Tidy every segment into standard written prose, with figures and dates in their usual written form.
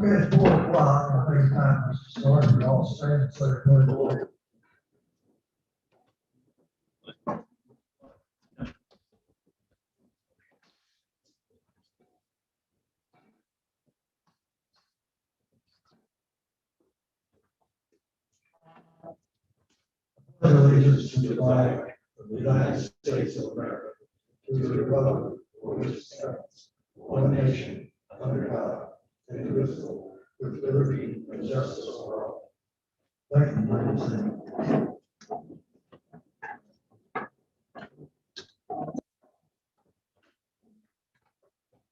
It's 4 o'clock. I think it's time to start. We all stand so they're allegiance to the flag of the United States of America, to the republic for which it stands, one nation, under God, indivisible, with liberty and justice for all. Thank you, ladies.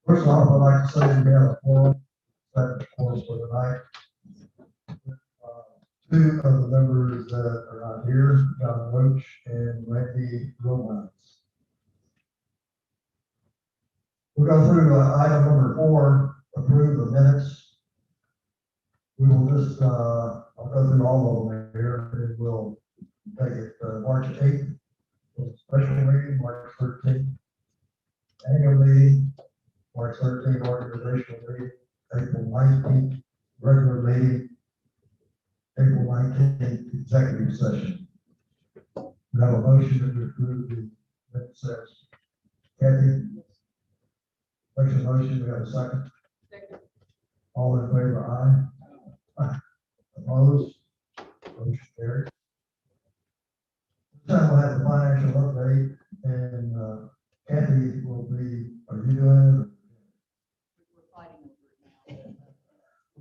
First off, I'd like to say we have a forum, second course for tonight. Two of the members that are not here, John Roach and Randy Romance. We'll go through item number 4, approve the minutes. We will just, I'll go through all of them here, and we'll take it March 8th, special meeting, March 13th, annual meeting, March 13th, organizational meeting, April 19th, regular meeting, April 19th, executive session. We have a motion to approve the minutes. Kathy? Makes a motion, we have a second. Second. All in favor, aye. Opposed? Motion carried. This time we'll have the financial update, and Kathy will be, are you doing it? We're fighting over it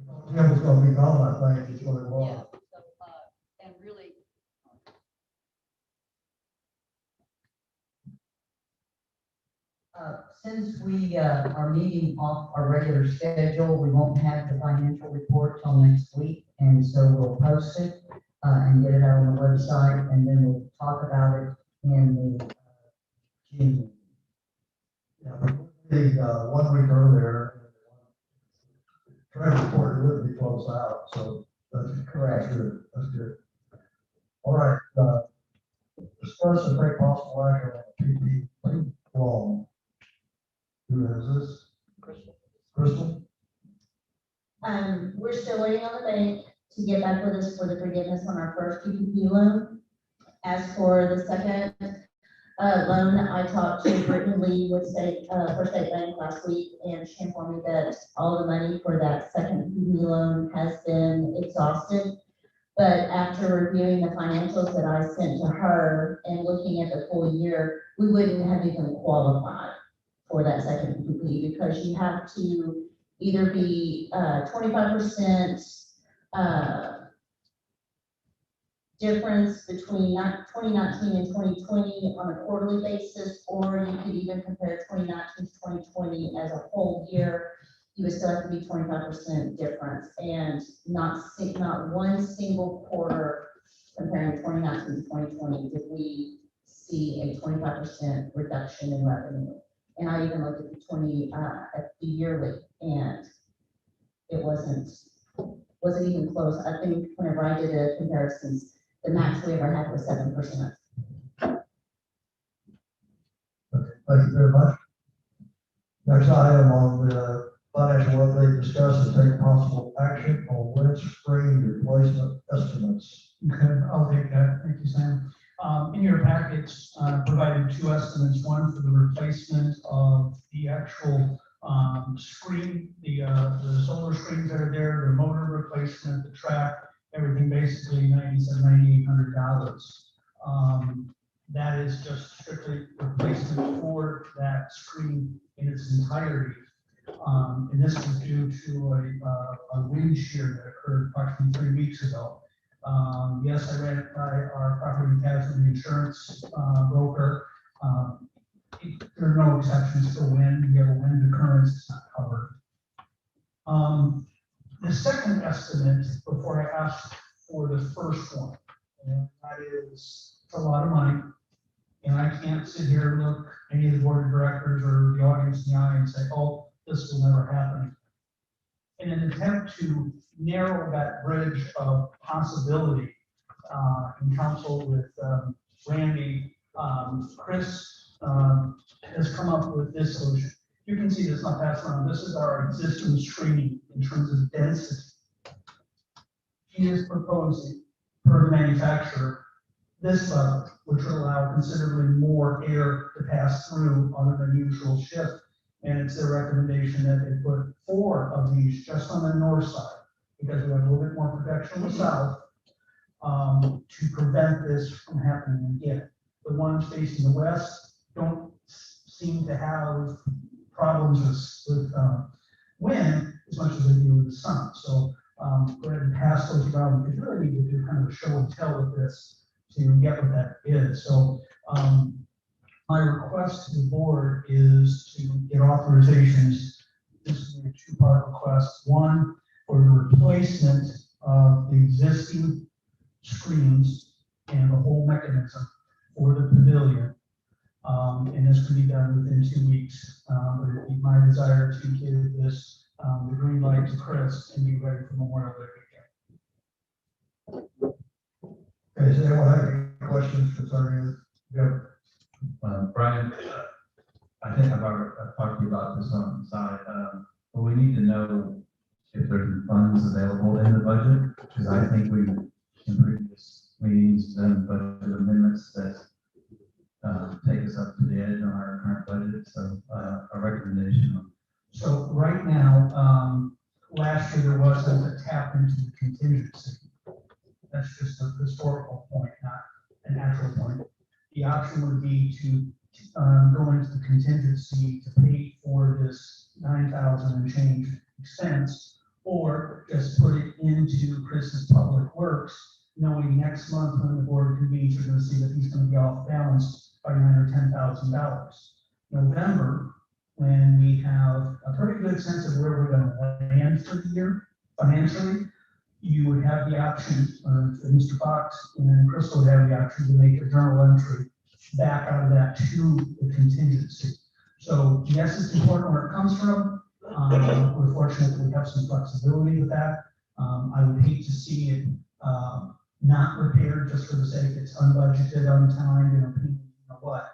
now. Jim was gonna be gone, I think, is what it was. Yeah, so, and really, Since we are meeting off our regular schedule, we won't have the financial report till next week, and so we'll post it and get it out on the website, and then we'll talk about it in the June. Yeah, the 1 week earlier, credit report would be closed out, so that's correct. That's good. That's good. All right, discuss and take possible action on PP loan. Who has this? Crystal? We're still waiting on the bank to get back with us for the forgiveness on our first PPP loan. As for the second loan, I talked to Brittany Lee with First State Bank last week, and she informed me that all the money for that second PPP loan has been exhausted. But after reviewing the financials that I sent to her and looking at the full year, we wouldn't have even qualified for that second PPP, because you have to either be 25% difference between 2019 and 2020 on a quarterly basis, or you could even compare 2019 to 2020 as a whole year. You would still have to be 25% difference, and not one single quarter comparing 2019 to 2020 did we see a 25% reduction in revenue. And I even looked at the yearly, and it wasn't even close. I think whenever I did a comparisons, the max we ever had was 7%. Okay, thank you very much. Next item on the financial update, discuss and take possible action on windscreen replacement estimates. Okay, I'll take that. Thank you, Sam. In your packets, provided 2 estimates, one for the replacement of the actual screen, the solar screens that are there, the motor replacement, the track, everything basically $9,800. That is just strictly replacement for that screen in its entirety. And this is due to a wind shear that occurred approximately 3 weeks ago. Yes, I ran it by our property and casualty insurance broker. There are no exceptions for wind. You have a wind occurrence, it's not covered. The second estimate, before I asked for the first one, and that is a lot of money. And I can't sit here and look any of the board of directors or the audience in the eye and say, oh, this will never happen. In an attempt to narrow that bridge of possibility, in council with Randy, Chris has come up with this solution. You can see this on pass around. This is our existing screening in terms of density. He is proposing, per the manufacturer, this level, which will allow considerably more air to pass through on an unusual shift. And it's their recommendation that they put 4 of these just on the north side, because we have a little bit more protection on the south, to prevent this from happening again. The ones facing the west don't seem to have problems with wind as much as they do with the sun. So go ahead and pass those around, because you really need to do kind of a show and tell with this to get what that is. So my request to the board is to get authorizations. This is a 2-part request. One, for the replacement of the existing screens and the whole mechanism for the pavilion. And this can be done within 2 weeks. But it'd be my desire to give this the green light to Chris and be ready for Memorial Day weekend. Okay, does anyone have any questions concerning this? Yeah. Brian, I think I've talked to you about this on the side, but we need to know if there's funds available in the budget, because I think we, in previous meetings, done budget amendments that take us up to the edge on our current budget, so a recommendation. So right now, last year there wasn't a tap into the contingency. That's just a historical point, not an actual point. The option would be to go into the contingency to pay for this 9,000 and change expense, or just put it into Chris's public works, knowing next month when the board convenes, you're going to see that he's going to be off balance by $9,000 or $10,000. November, when we have a pretty good sense of where we're going to land for the year financially, you would have the option, Mr. Fox and then Crystal would have the option to make a journal entry back out of that to the contingency. So yes, it's important where it comes from. We're fortunate that we have some flexibility with that. I would hate to see it not repaired just for the sake it's unbudgeted, untimed, you know what.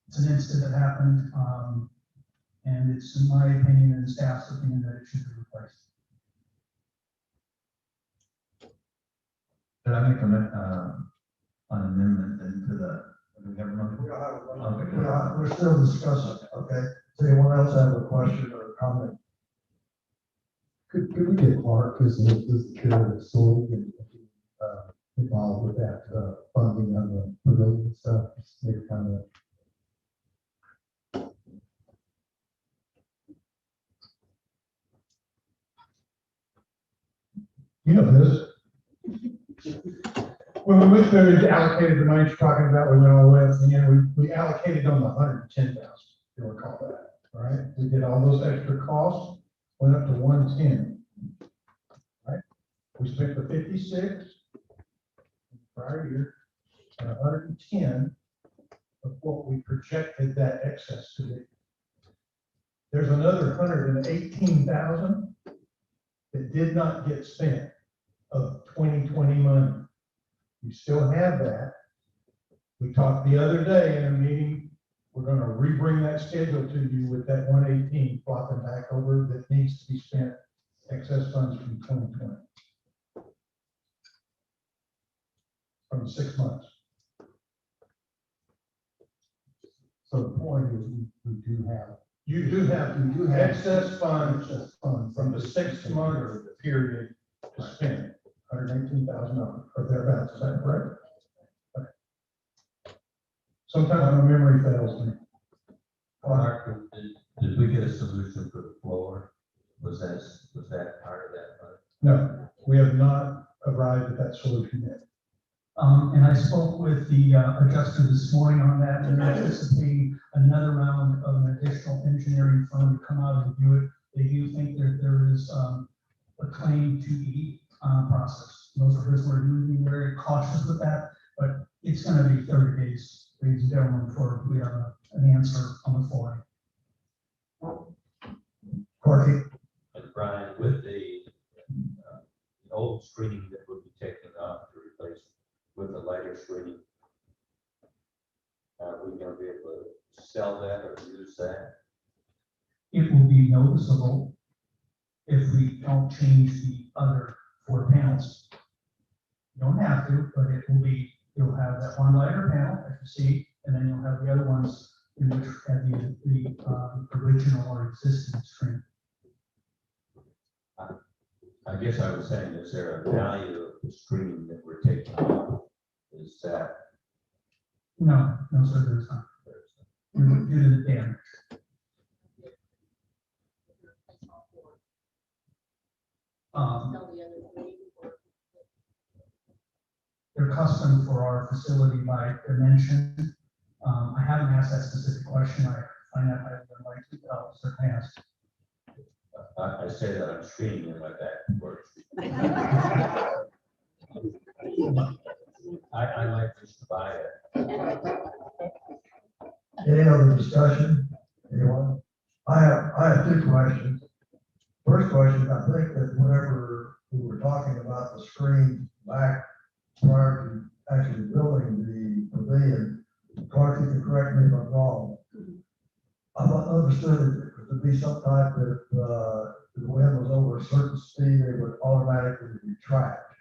It's an incident that happened, and it's in my opinion and staff's opinion that it should be replaced. Did I make an amendment into the, do we have a motion? We don't have a- Okay. We're still discussing, okay? Does anyone else have a question or a comment? Could we get Clark, because this is the facility and involved with that funding on the pavilion stuff, just maybe kind of. You know this. When we went through and allocated the money you're talking about, we went all the way up to the end, we allocated on the 110,000, you'll recall that, right? We did all those extra costs, went up to 110. Right? We spent the 56 prior year and 110 of what we projected that excess to be. There's another 118,000 that did not get spent of 2020 money. You still have that. We talked the other day in a meeting, we're going to rebring that schedule to you with that 118 flopping back over that needs to be spent, excess funds from 2020. From 6 months. So the point is, we do have. You do have excess funds from the 6 month period to spend, $118,000 or thereabouts, is that correct? Okay. Sometimes my memory fails me. Mark, did we get a solution for the floor? Was that part of that? No, we have not arrived at that solution yet. And I spoke with the adjuster this morning on that, and they're anticipating another round of an additional engineering firm to come out and do it. They do think that there is a claim to be processed. Those are his words. We're being very cautious with that, but it's going to be 30 days, ladies and gentlemen, before we have an answer on the floor. Corky? And Brian, with the old screening that would be taken off to replace with the lighter screening, is that? It will be noticeable if we don't change the other 4 panels. You don't have to, but it will be, you'll have that one lighter panel, as you see, and then you'll have the other ones in which have the original or existing screen. I guess I was saying, is there a value of the screen that we're taking off? Is that? No, sir, there's not. Due to the damage. Tell the other three, or They're custom for our facility by dimension. I haven't asked that specific question. I find that I would like to, certainly ask. I say that I'm screening in my back works. I might just buy it. Any other discussion? Anyone? I have 2 questions. First question, I think that whenever we were talking about the screen back prior to actually building the pavilion, Clark, you can correct me if I'm wrong. I understood it to be some type that, the wind was over a certain speed, it would automatically retract.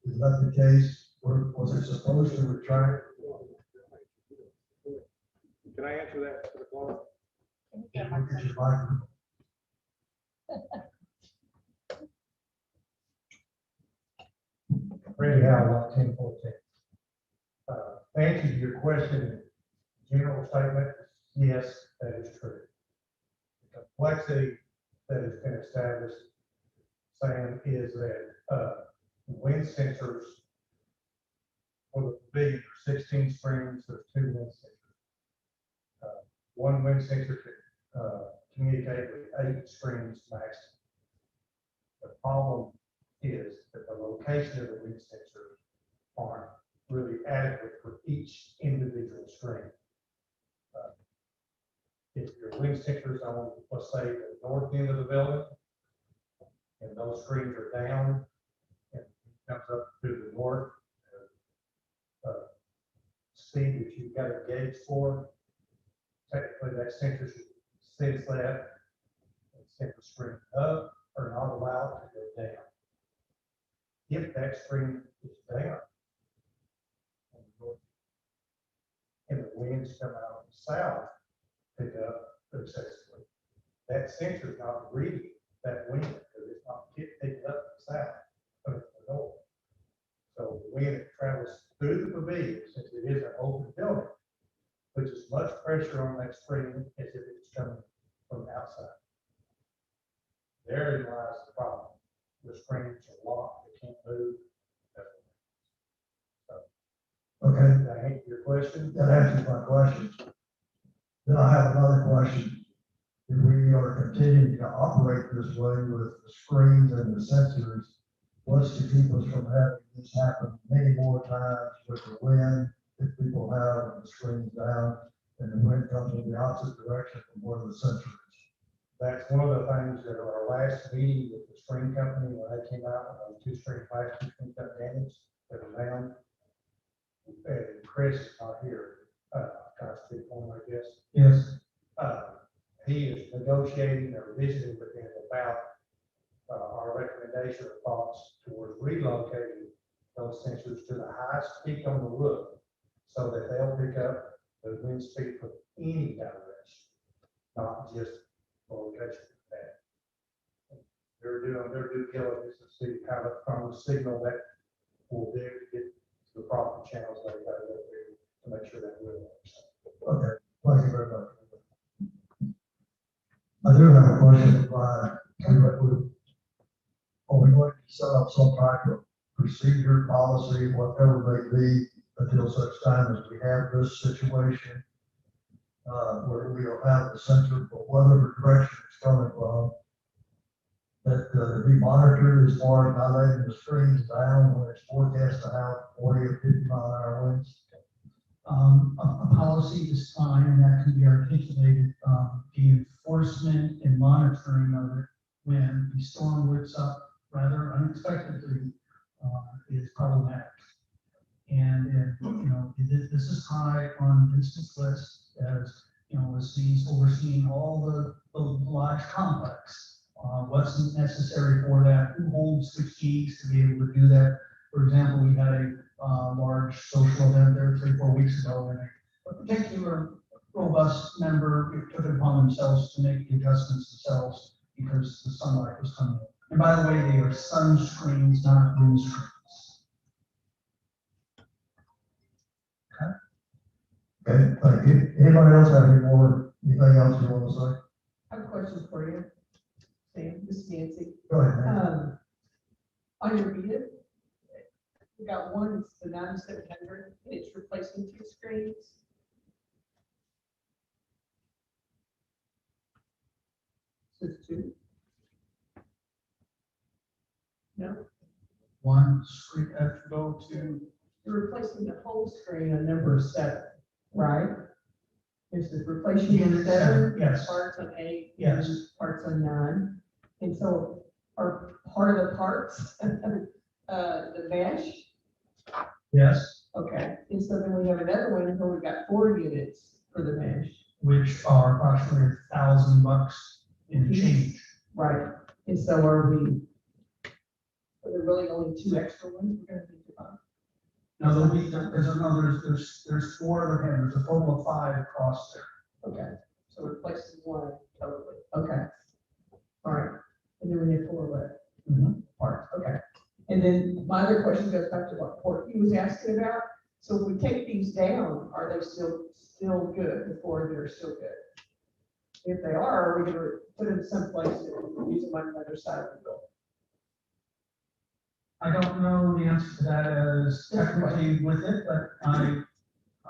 Is that the case? Or was it supposed to retract? Can I answer that for the floor? can you get Look my at your microphone. Randy Howell, 1014. Answer to your question, general statement, yes, that is true. The complexity that has been established, Sam, is that wind sensors for the pavilion are 16 screens, there's 2 wind sensors. One wind sensor can communicate with 8 screens maximum. The problem is that the location of the wind sensors aren't really adequate for each individual screen. If your wind sensors on, let's say, the north end of the building, and those screens are down, and it comes up to the north, speed that you've got a gauge for, technically that sensor should sense that and send the screen up or not allow it to go down. If that screen is down and the winds come out of the south, pick up excessively, that sensor is not reading that wind because it's not picking up the south, but it's the north. So the wind that travels through the pavilion, since it is an open building, puts as much pressure on that screen as if it's coming from the outside. Therein lies the problem. The screens are locked, they can't move. Okay, Did I answer your question? that answers my question. Then I have another question. If we are continuing to operate this way with the screens and the sensors, what's to keep us from having this happen many more times with the wind, if people have the screens down and the wind comes in the opposite direction from one of the sensors? That's one of the things that our last meeting with the screen company, when they came out, with those 2 screen flags, 2 screen cut damage that were down. And Chris is not here, kind of speak for him, I guess. Yes. He is negotiating or visiting with them about our recommendation or thoughts towards relocating those sensors to the highest peak on the roof so that they'll pick up the wind speed from any direction, not just the location of that. They're doing their due diligence to see how the from the signal that will do to get to the proper channels they got to go through to make sure that will work. Okay, thank you very much. I do have a question, Brian. Are we going to set up some type of procedure, policy, whatever may be, until such time as we have this situation? Where we will have the sensor, but whatever direction it's coming from, that be monitored as far as not letting the screens down when it's forecast to have 40 or 50-mile-an-hour winds. A policy is fine, and that can be articulated. The enforcement and monitoring of it when the storm whips up rather unexpectedly is problematic. And if, this is high on Vincent's list as, policies overseeing all the lodge complex. What's necessary for that, who holds the keys to be able to do that. For example, we had a large social event there 3-4 weeks ago, and a particular robust member took it upon themselves to make the adjustments themselves because the sunlight was coming in. And by the way, they are sunscreens, not windscreens. Okay, thank you. Anybody else have anything else you want to say? I have a question for you. Sam, this is Nancy. Go ahead, man. On your meter, we got one, it's the 9700, it's replacing 2 screens. So it's 2? No, One screen, go to, you're replacing the whole screen on number 7, right? Is it replacing unit 7? Yes. Parts on 8? Yes. and Parts on 9? And so are part of the parts, the mesh? yes, Okay, and so then we have another one where we got 4 units for the mesh. which are approximately $1,000 in change. Right. And so are there really only 2 extra ones we're gonna need to buy? Now, there's 4 other hand, there's a total of 5 across there. Okay, so replacing 1 totally, okay. All right, and then we have 4 left. Parts, okay. And then my other question goes back to what Courtney was asking about. So if we take these down, are they still good, the 4 that are still good? If they are we gonna put them someplace and use them on the other side of the building? I don't know the answer to that as technically with it, but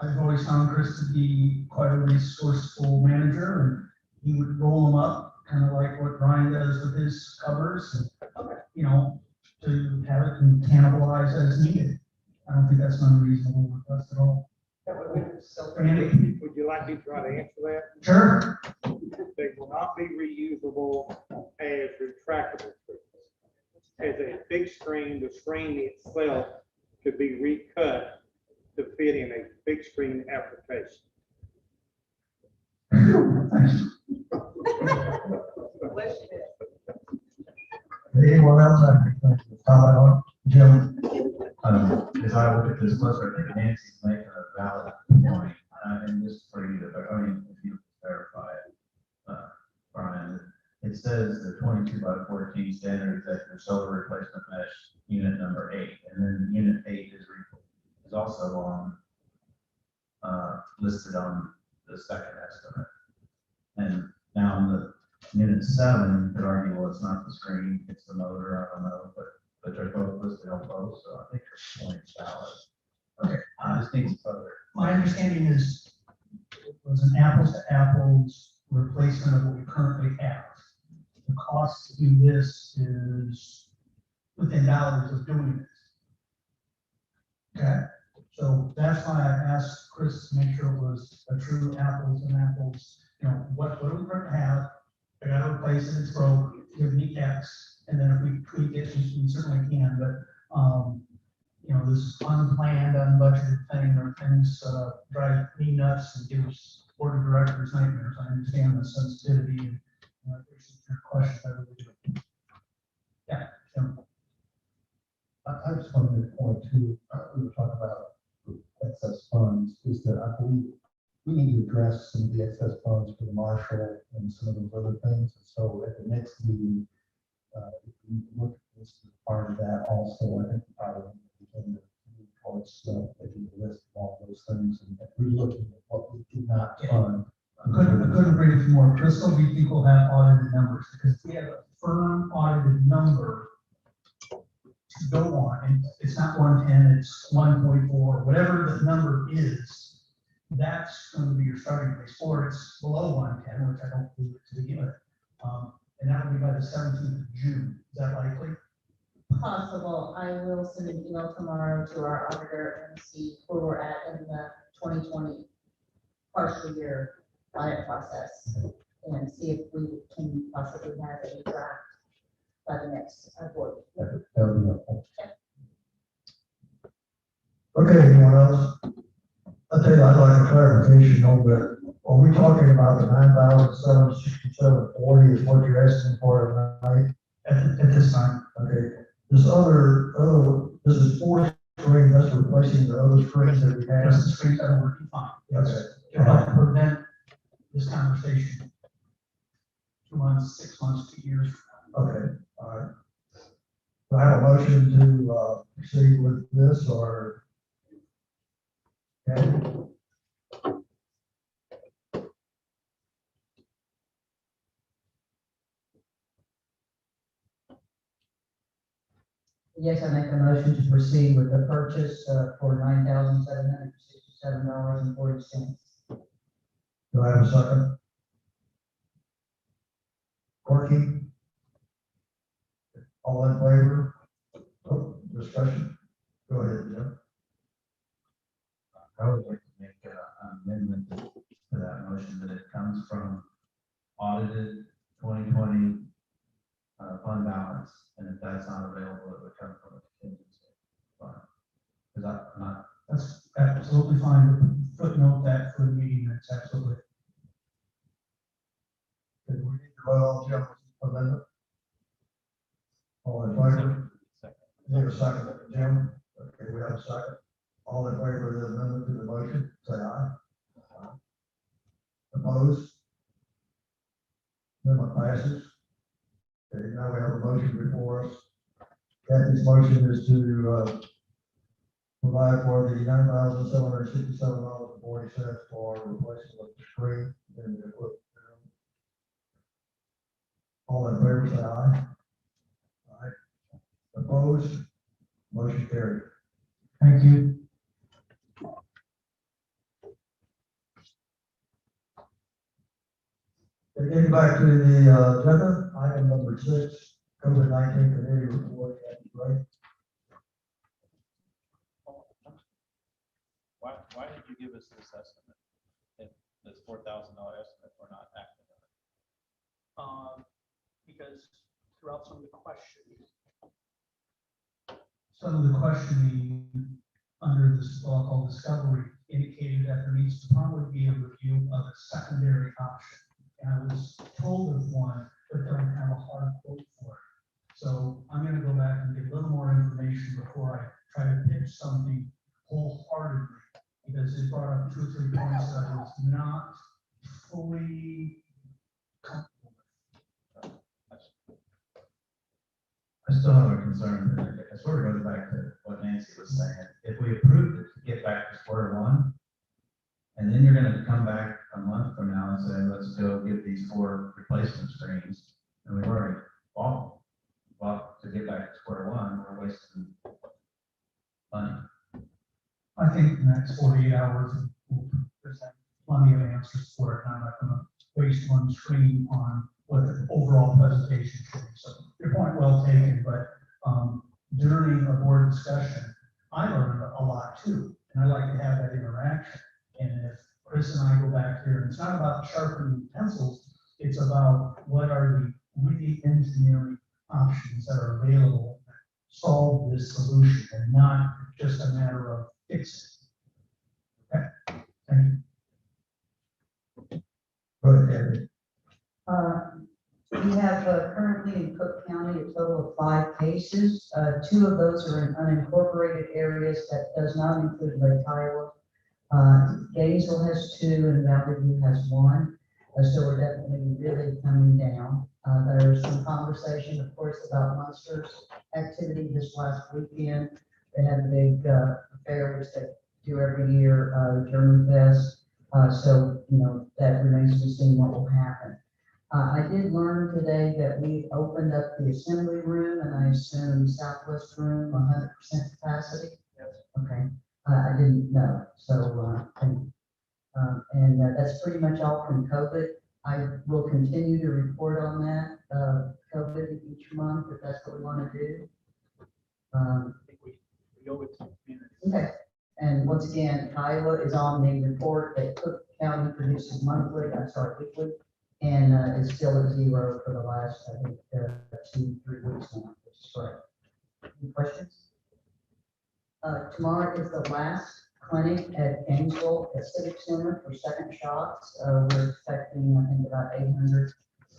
I've always found Chris to be quite a resourceful manager, and he would roll them up, kind of like what Brian does with his covers, and, you know, to have it and cannibalize as needed. I don't think that's an unreasonable request at all. That way we can sell. Randy? Would you like me to try to answer that? Sure. They will not be reusable as retractable screens. As a big screen, the screen itself could be recut to fit in a big screen application. Anyone else have anything to comment on? Jim? As I look at this closer, I think Nancy's making a valid point, and just for you to, if you verify it, Brian, it says the 22x14 standard executive solar replacement mesh unit number 8, and then unit 8 is also on, listed on the second estimate. And now on the unit 7, you could argue, well, it's not the screen, it's the motor, I don't know, but they're both listed on both, so I think your point's valid. Okay, I just need some further. My understanding is it was an apples to apples replacement of what we currently have. The cost to do this is within dollars of doing this. Okay, so that's why I asked Chris to make sure it was a true apples and apples. You know, what do we currently have? I gotta replace it, it's broke, give me X, and then if we tweak it, we certainly can, but, you know, this unplanned, unbudgeted thing, or things, drive me nuts and gives board of directors nightmares. I understand the sensitivity and, appreciate your question, I really do. Yeah, Jim. I just wanted to point to, we were talking about excess funds, is that I believe we need to address some of the excess funds for the marshal and some of those other things. So at the next meeting, if we look at this as part of that also, I think we probably begin to move towards making a list of all those things and relooking at what we did not fund. I couldn't agree with you more. Crystal, we think we'll have audited numbers, because we have a firm audited number to go on, and it's not 110, it's 1.4, whatever the number is, that's going to be your starting place, or it's below 110, which I don't believe it to begin with. And that will be by the 17th of June. Is that likely? Possible. I will send an email tomorrow to our auditor and see where we're at in the 2020 partial year audit process and see if we can possibly have a draft by the next board. That would be helpful. Okay, anyone else? I tell you, I'd like a clarification on that are we talking about the 9,767.40 is what you're asking for tonight? At this time. Okay, this this is four screens, that's replacing the other screens that we Just have. the screens that are working fine. Yes. Okay. To help prevent this conversation 2 months, 6 months, 2 years from Okay, all right. Do I have a motion to, proceed with this, or? Okay, Yes, I make a motion to proceed with the purchase for $9,767.40. do I have a second? Corky? All in favor? Oh, discussion? Go ahead, Jim. I would like to make an amendment to that motion that it comes from audited 2020 fund balance, and if that's not available, it would come from a contingency fund. Because I'm not, That's absolutely fine. Footnote that for the meeting, that's absolutely. Did we need to vote on Jim's amendment? All in favor? Need a second, Jim? Okay, we have a second. All in favor of the amendment to the motion, say aye. Aye. Opposed? Amendment passes. Okay, now we have a motion before us. Kathy's motion is to, provide for the $9,767.40 for replacement of the screen and the equipment. All in favor, say aye. Aye. Opposed? Motion carried. Thank you. Getting back to the agenda, item number 6, COVID-19 committee report. Right? Why did you give us this estimate? If this $4,000 estimate, we're not acting on it? Because throughout some of the questioning under this law called discovery indicated that there needs to probably be a review of a secondary option. And I was told of one, but don't have a hard quote for it. So I'm gonna go back and get a little more information before I try to pitch something wholeheartedly, because it brought up 2 or 3 points that I was not fully comfortable with. I still have a concern. It sort of goes back to what Nancy was saying. If we approved it to get back to square one, and then you're gonna come back a month from now and say, let's go get these 4 replacement screens, and we've already bought to get back to square one, we're wasting money. I think the next 48 hours will present plenty of answers for it. I'm not gonna waste one screen on what the overall presentation should be. So your point well taken, but during a board discussion, I learned a lot too, and I like to have that interaction. And if Chris and I go back here, and it's not about sharpening pencils, it's about what are the really engineering options that are available that solve this solution, and not just a matter of fixing. Okay, thank you. Go ahead, Kathy. We have currently in Cook County a total of 5 cases. 2 of those are in unincorporated areas that does not include Lake Kiowa. Gainesville has 2 and Valley View has 1. So we're definitely really coming down. There's some conversation, of course, about Munster's activity this last weekend. They had a big affair which they do every year, German Fest. So, you know, that remains to be seen what will happen. I did learn today that we opened up the assembly room, and I assume Southwest room 100% capacity. Yes. Okay, I didn't know, so, and that's pretty much all from COVID. I will continue to report on that, COVID each month, if that's what we want to do. I think we owe it to the community. Okay, and once again, Kiowa is on the report that Cook County produces weekly, and it's still at 0 for the last, I think, 2-3 weeks now, which is great. Any questions? Tomorrow is the last clinic at Gainesville at Civic Center for second shots. We're expecting, I think, about 800.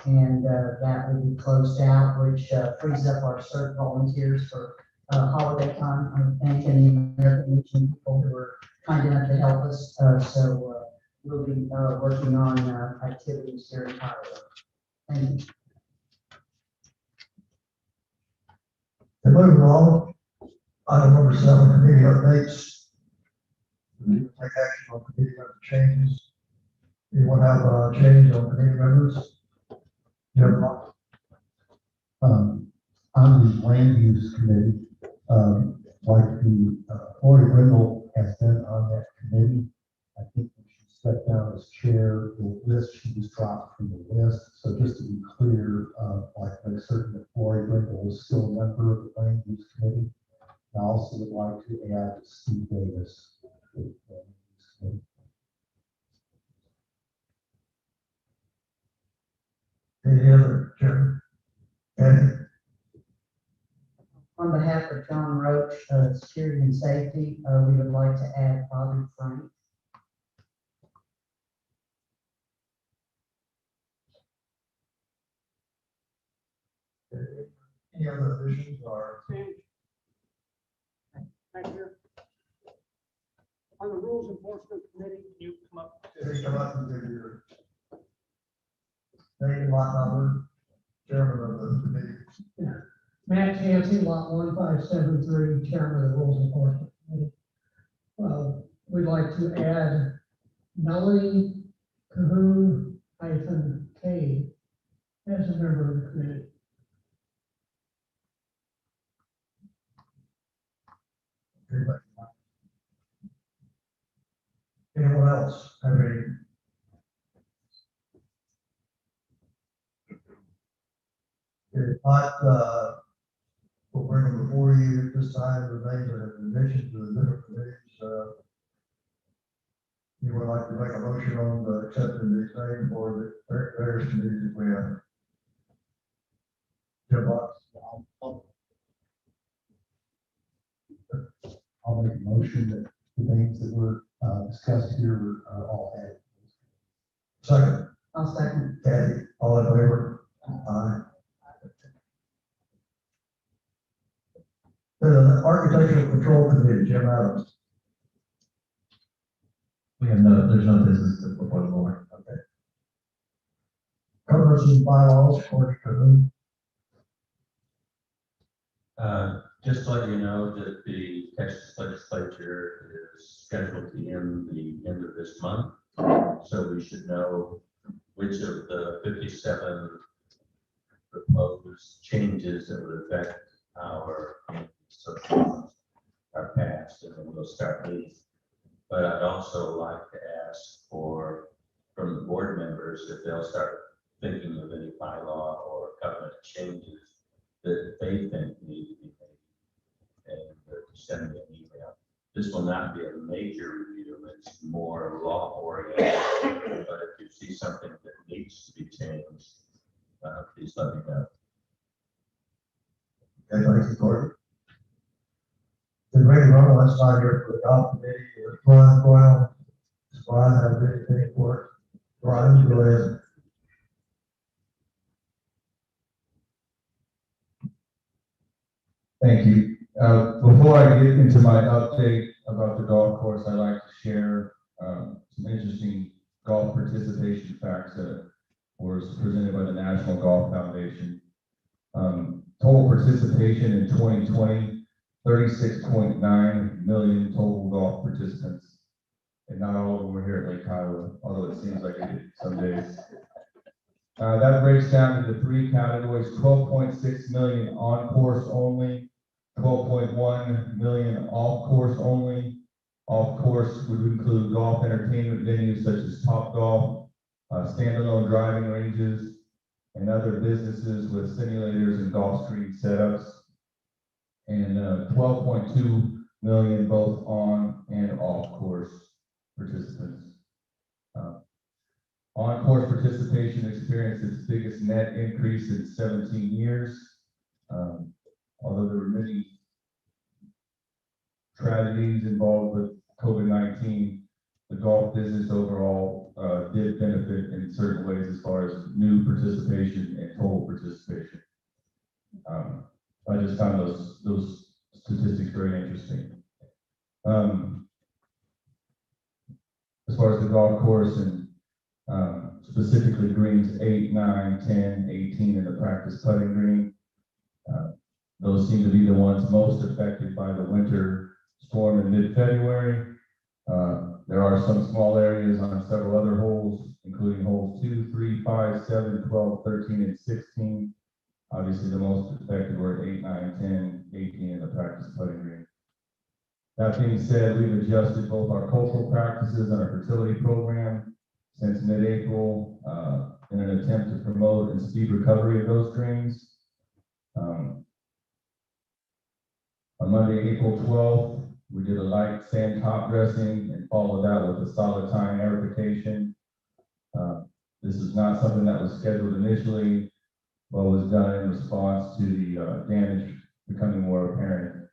And that will be closed out, which frees up our CERT volunteers for holiday time. I'm thanking the American Legion people who are kind enough to help us. So we'll be working on activities here in Kiowa. Thank you. And moving along, item number 7, committee updates. We need to take action on committee member changes. Anyone have a change on committee members? Jim? On the land use committee, like the, Lori Brindle has been on that committee. I think when she stepped down as chair, the list, she was dropped from the list. So just to be clear, like make certain that Lori Brindle is still a member of the land use committee. I also would like to add Steve Davis to the land use committee. Any other, Jim? Kathy? On behalf of John Roach, Security and Safety, we would like to add Bobby Frank. Any other additions or? Thank you. On the Rules Enforcement Committee, Can you come up? Any come up and give your name, lot number, chairman of the committee? Matt Chansey, lot 1573, chairman of the Rules Enforcement Committee. We'd like to add Melanie Cahoon -K as a member of the committee. Anyone else have any? If not, we'll bring them before you at this time, the names that have been mentioned to the different committees. You would like to make a motion on accepting these names for the various committees we have? Jim Box? I'll make a motion that the names that were discussed here are all added. Second, I'll second. Kathy, all in favor? Aye. The Architectural Control Committee, Jim Adams. We have no, there's no business to before the board. Okay. Governance and bylaws, Courtney Cahoon. Just to let you know that the Texas legislature is scheduled to end the end of this month. So we should know which of the 57 proposed changes that would affect our social are passed, and then we'll start meeting. But I'd also like to ask from the board members if they'll start thinking of any bylaw or covenant changes that they think need to be made, and send me an email. This will not be a major review, it's more law oriented, but if you see something that needs to be changed, please let me know. Okay, thank you, Courtney. Then Randy Runnell, that's not here for the golf committee, Brian Brown. Does Brian have anything for it? Brian, go ahead. Thank you. Before I get into my update about the golf course, I'd like to share some interesting golf participation facts that was presented by the National Golf Foundation. Total participation in 2020, 36.9 million total golf participants. And not all of them were here at Lake Kiowa, although it seems like it did some days. That breaks down into 3 categories: 12.6 million on course only, 12.1 million off course only. Off course would include golf entertainment venues such as Topgolf, standalone driving ranges, and other businesses with simulators and golf screen setups. And 12.2 million both on and off course participants. On-course participation experienced its biggest net increase in 17 years. Although there were many tragedies involved with COVID-19, the golf business overall did benefit in certain ways as far as new participation and total participation. I just found those statistics very interesting. As far as the golf course and specifically greens 8, 9, 10, 18, and the practice putting green, those seem to be the ones most affected by the winter storm in mid-February. There are some small areas on several other holes, including holes 2, 3, 5, 7, 12, 13, and 16. Obviously, the most affected were 8, 9, 10, 18, and the practice putting green. That being said, we've adjusted both our cultural practices and our fertility program since mid-April in an attempt to promote and speed recovery of those greens. On Monday, April 12th, we did a light sand top dressing and followed that with a solid tine aerification. This is not something that was scheduled initially, but was done in response to the damage becoming more apparent.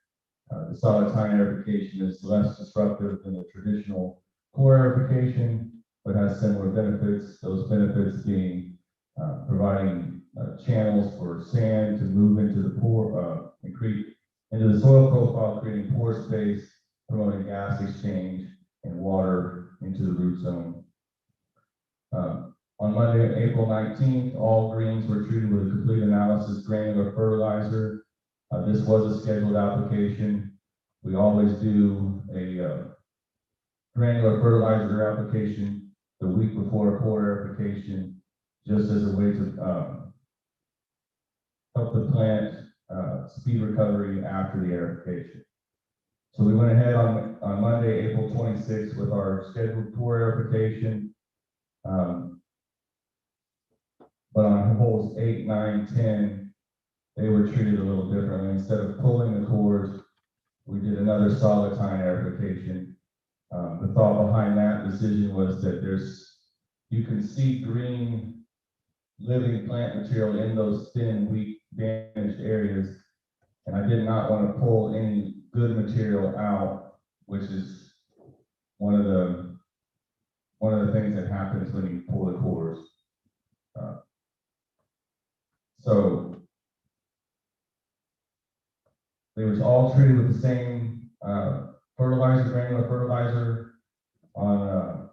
The solid tine aerification is less disruptive than the traditional core aerification, but has similar benefits. Those benefits being providing channels for sand to move into the pore and create into the soil profile, creating pore space, promoting gas exchange and water into the root zone. On Monday, April 19th, all greens were treated with a complete analysis granular fertilizer. This was a scheduled application. We always do a granular fertilizer application the week before a core aerification, just as a way to help the plant speed recovery after the aerification. So we went ahead on Monday, April 26th with our scheduled core aerification. But on holes 8, 9, 10, they were treated a little differently. Instead of pulling the cores, we did another solid tine aerification. The thought behind that decision was that you can see green living plant material in those thin, weak, damaged areas. And I did not want to pull any good material out, which is one of the things that happens when you pull the cores. So they was all treated with the same fertilizer, granular fertilizer on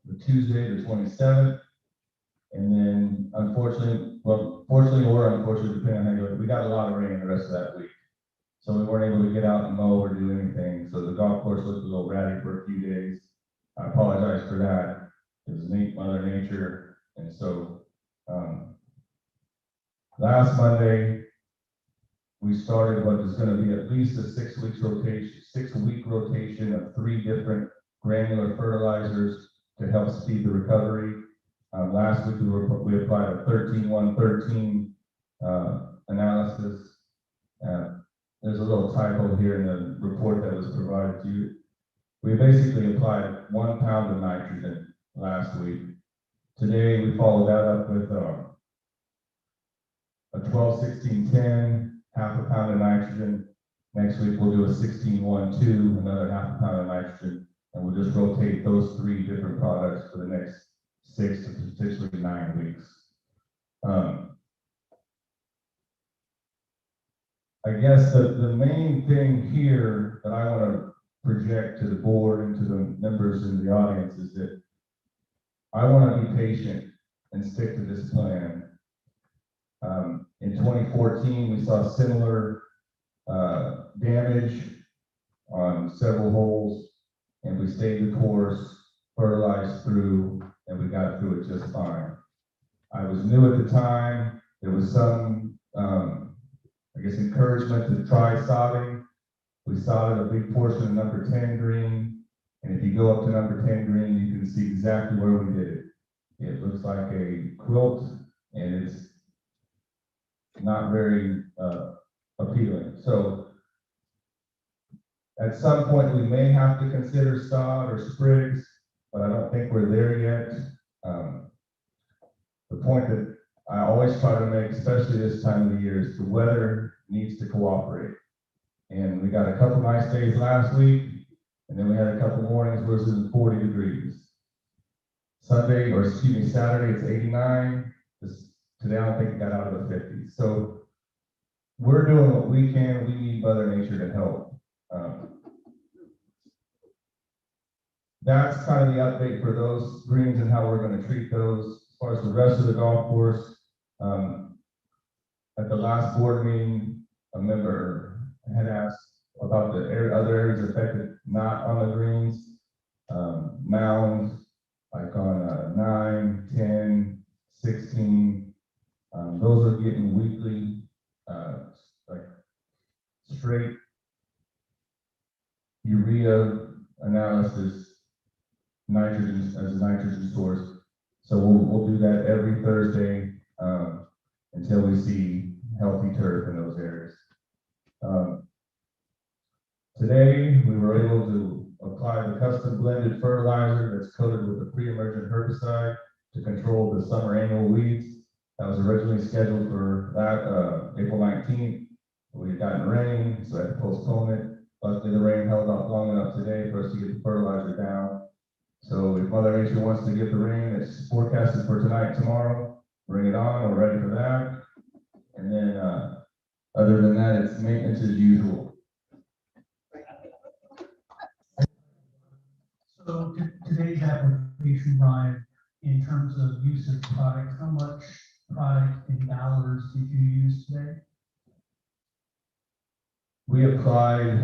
the Tuesday, the 27th. And then fortunately or unfortunately, depending on how you look, we got a lot of rain the rest of that week. So we weren't able to get out and mow or do anything. So the golf course looked a little ratty for a few days. I apologize for that. It was Mother Nature. And so last Monday, we started what is going to be at least a 6-week rotation of 3 different granular fertilizers to help speed the recovery. Last week we applied a 13-1-13 analysis. There's a little typo here in the report that was provided to you. We basically applied 1 pound of nitrogen last week. Today we followed that up with a 12-16-10, half a pound of nitrogen. Next week we'll do a 16-1-2, another half a pound of nitrogen, and we'll just rotate those 3 different products for the next 6 to potentially 9 weeks. I guess the main thing here that I want to project to the board and to the members in the audience is that I want to be patient and stick to this plan. In 2014, we saw similar damage on several holes, and we stayed the course, fertilized through, and we got through it just fine. I was new at the time. There was some, I guess, encouragement to try sodding. We sodded a big portion of number 10 green, and if you go up to number 10 green, you can see exactly where we did it. It looks like a quilt, and it's not very appealing. So at some point, we may have to consider sod or sprigs, but I don't think we're there yet. The point that I always try to make, especially this time of the year, is the weather needs to cooperate. And we got a couple nice days last week, And then we had a couple mornings where it was in 40 degrees. Saturday, it's 89. Today, I don't think it got out of the 50s. So we're doing what we can. We need Mother Nature to help. That's kind of the update for those greens and how we're going to treat those. As far as the rest of the golf course, at the last board meeting, a member had asked about the other areas affected not on the greens, mounds, like on 9, 10, 16. Those are getting weekly, like straight urea analysis, nitrogen as a nitrogen source. So we'll do that every Thursday until we see healthy turf in those areas. Today, we were able to apply the custom blended fertilizer that's coated with a pre-emergent herbicide to control the summer annual weeds. That was originally scheduled for that April 19th. We had gotten rain, so I had to postpone it. Luckily, the rain held off long enough today for us to get the fertilizer down. So if Mother Nature wants to get the rain, it's forecasted for tonight, tomorrow. Bring it on, we're ready for that. And then other than that, it's maintenance as usual. So today's application, Brian, in terms of use of product, how much product in dollars did you use today? We applied,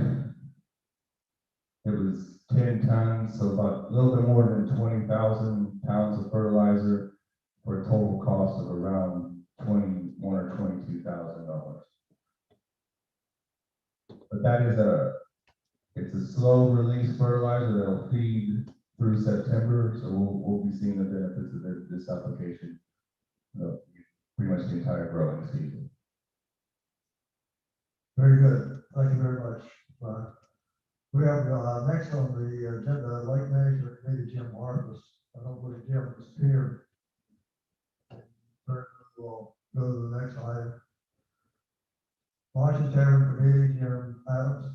it was 10 tons, so about a little bit more than 20,000 pounds of fertilizer for a total cost of around $21,000 or $22,000. But that is it's a slow release fertilizer that'll feed through September, so we'll be seeing the benefits of this application, pretty much the entire growing season. Very good. Thank you very much. We have next on the agenda, Lake Management Committee, Jim Marcus. I don't believe Jim is here. We'll go to the next item. Washington Committee, Jim Adams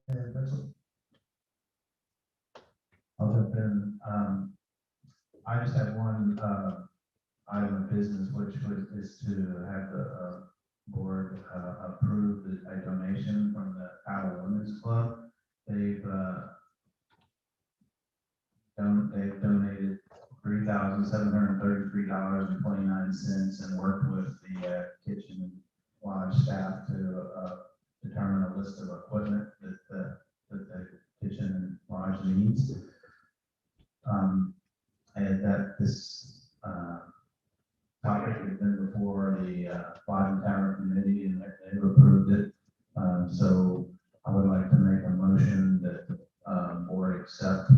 and Vincent. I'll jump in. I just have one item of business, which is to have the board approve a donation from the Kiowa Women's Club. They've donated $3,733.29 and worked with the kitchen and lodge staff to determine a list of equipment that the kitchen and lodge needs. And that this topic has been before the Lodge and Tavern Committee and they've approved it. So I would like to make a motion that the board accept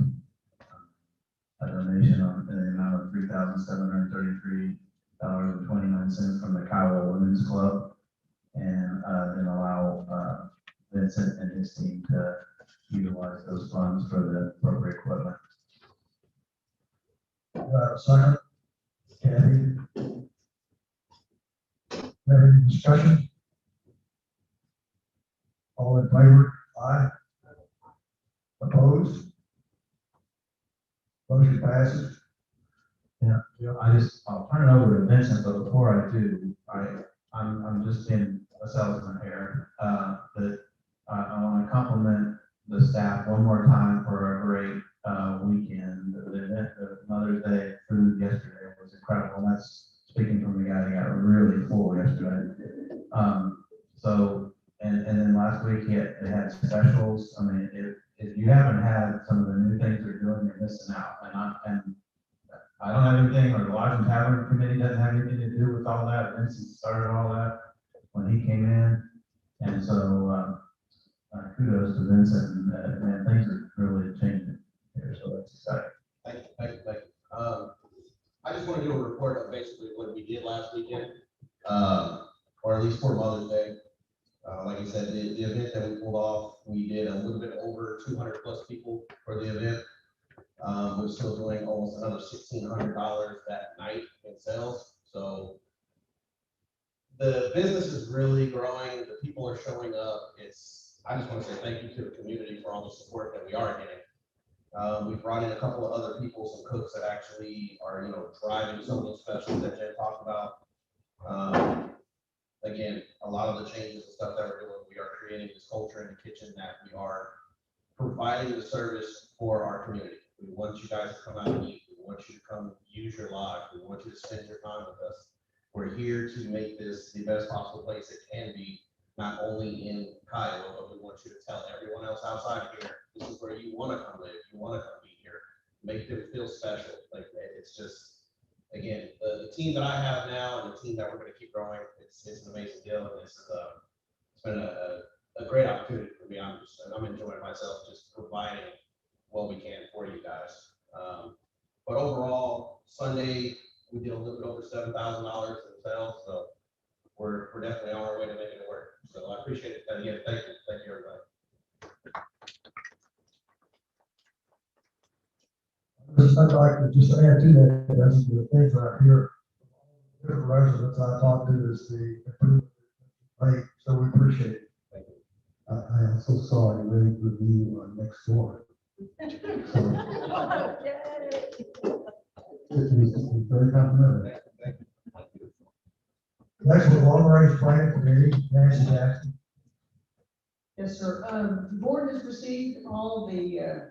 a donation in the amount of $3,733.29 from the Kiowa Women's Club, and then allow Vincent and his team to utilize those funds for the appropriate equipment. Second, Kathy. Any discussion? All in favor? Aye. Opposed? Motion passes. I'll turn it over to Vincent, but before I do, I'm just being a salesman here. That I want to compliment the staff one more time for a great weekend. The event, the Mother's Day food yesterday was incredible. And that's speaking from the guy that got really full yesterday. And then last week they had specials. I mean, if you haven't had some of the new things they're doing, you're missing out. And I don't have anything, or the Lodge and Tavern Committee doesn't have anything to do with all that. Vincent started all that when he came in. And so kudos to Vincent, and man, things are really changing here, so that's exciting. Thank you. I just want to do a report of basically what we did last weekend, or at least for Mother's Day. Like I said, the event that we pulled off, we did a little bit over 200 plus people for the event. We're still doing almost another $1,600 that night in sales. So the business is really growing. The people are showing up. I just want to say thank you to the community for all the support that we are getting. We brought in a couple of other people, some cooks that actually are, driving some of those specials that Jen talked about. Again, a lot of the changes and stuff that we're doing, we are creating this culture in the kitchen that we are providing the service for our community. We want you guys to come out and eat. We want you to come use your lodge. We want you to spend your time with us. We're here to make this the best possible place it can be, not only in Kiowa, but we want you to tell everyone else outside of here, this is where you want to come live, you want to come be here. Make them feel special. Like, it's just, again, the team that I have now and the team that we're going to keep growing, it's an amazing deal. And this is it's been a great opportunity for me. I'm enjoying myself just providing what we can for you guys. But overall, Sunday, we did a little bit over $7,000 in sales, so we're definitely on our way to making it work. So I appreciate it. Again, thank you, everybody. I'd like to just add to that, that's the things that I hear from different residents I talk to is the improvement rate, so we appreciate it. Thank you. I also saw a rave review on next door. It's very complimentary. Thank you. Next one, long range planning committee, Nancy Jackson. Yes, sir. The board has received all the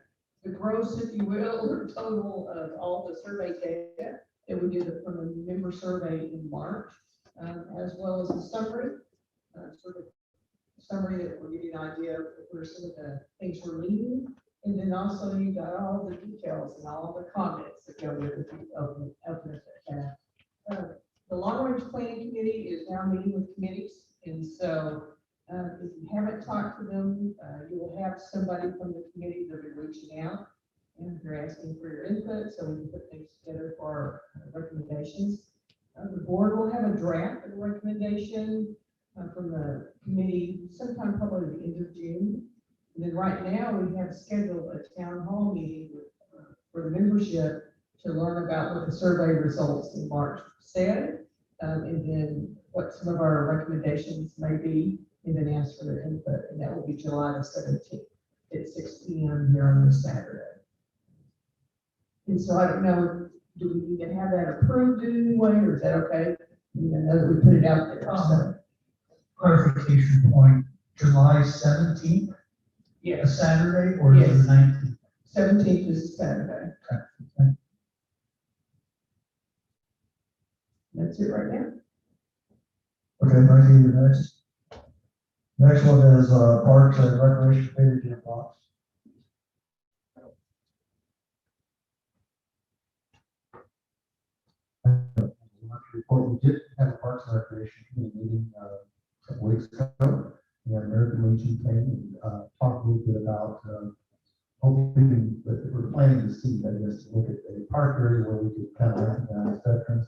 gross, if you will, or total of all the survey data that we did from the member survey in March, as well as a summary, sort of summary that will give you an idea of where some of the things we're leaving. And then also you got all the details and all the comments that go with the the long range planning committee is now meeting with committees. And so if you haven't talked to them, you will have somebody from the committee that will be reaching out and they're asking for your input so we can put things together for our recommendations. The board will have a draft of the recommendation from the committee sometime probably at the end of June. And then right now we have scheduled a town hall meeting for the membership to learn about what the survey results in March said, and then what some of our recommendations may be, and then ask for their input. And that will be July the 17th at 6 p.m. here on this Saturday. And so I don't know, do we need to have that approved in any way, or is that okay? You know that we put it out there. So. Clarification point, July 17th, a Yes, Saturday, or is it the 19th? 17th is Saturday. Okay. That's it right now. Okay, thank you. Next. Next one is Parks and Recreation Committee, Jim Fox. Report, we did have a Parks and Recreation Committee meeting a couple weeks ago. The American Legion came and talked a little bit about hoping that we're planning to see, I guess, to look at a park area where we could kind of recognize veterans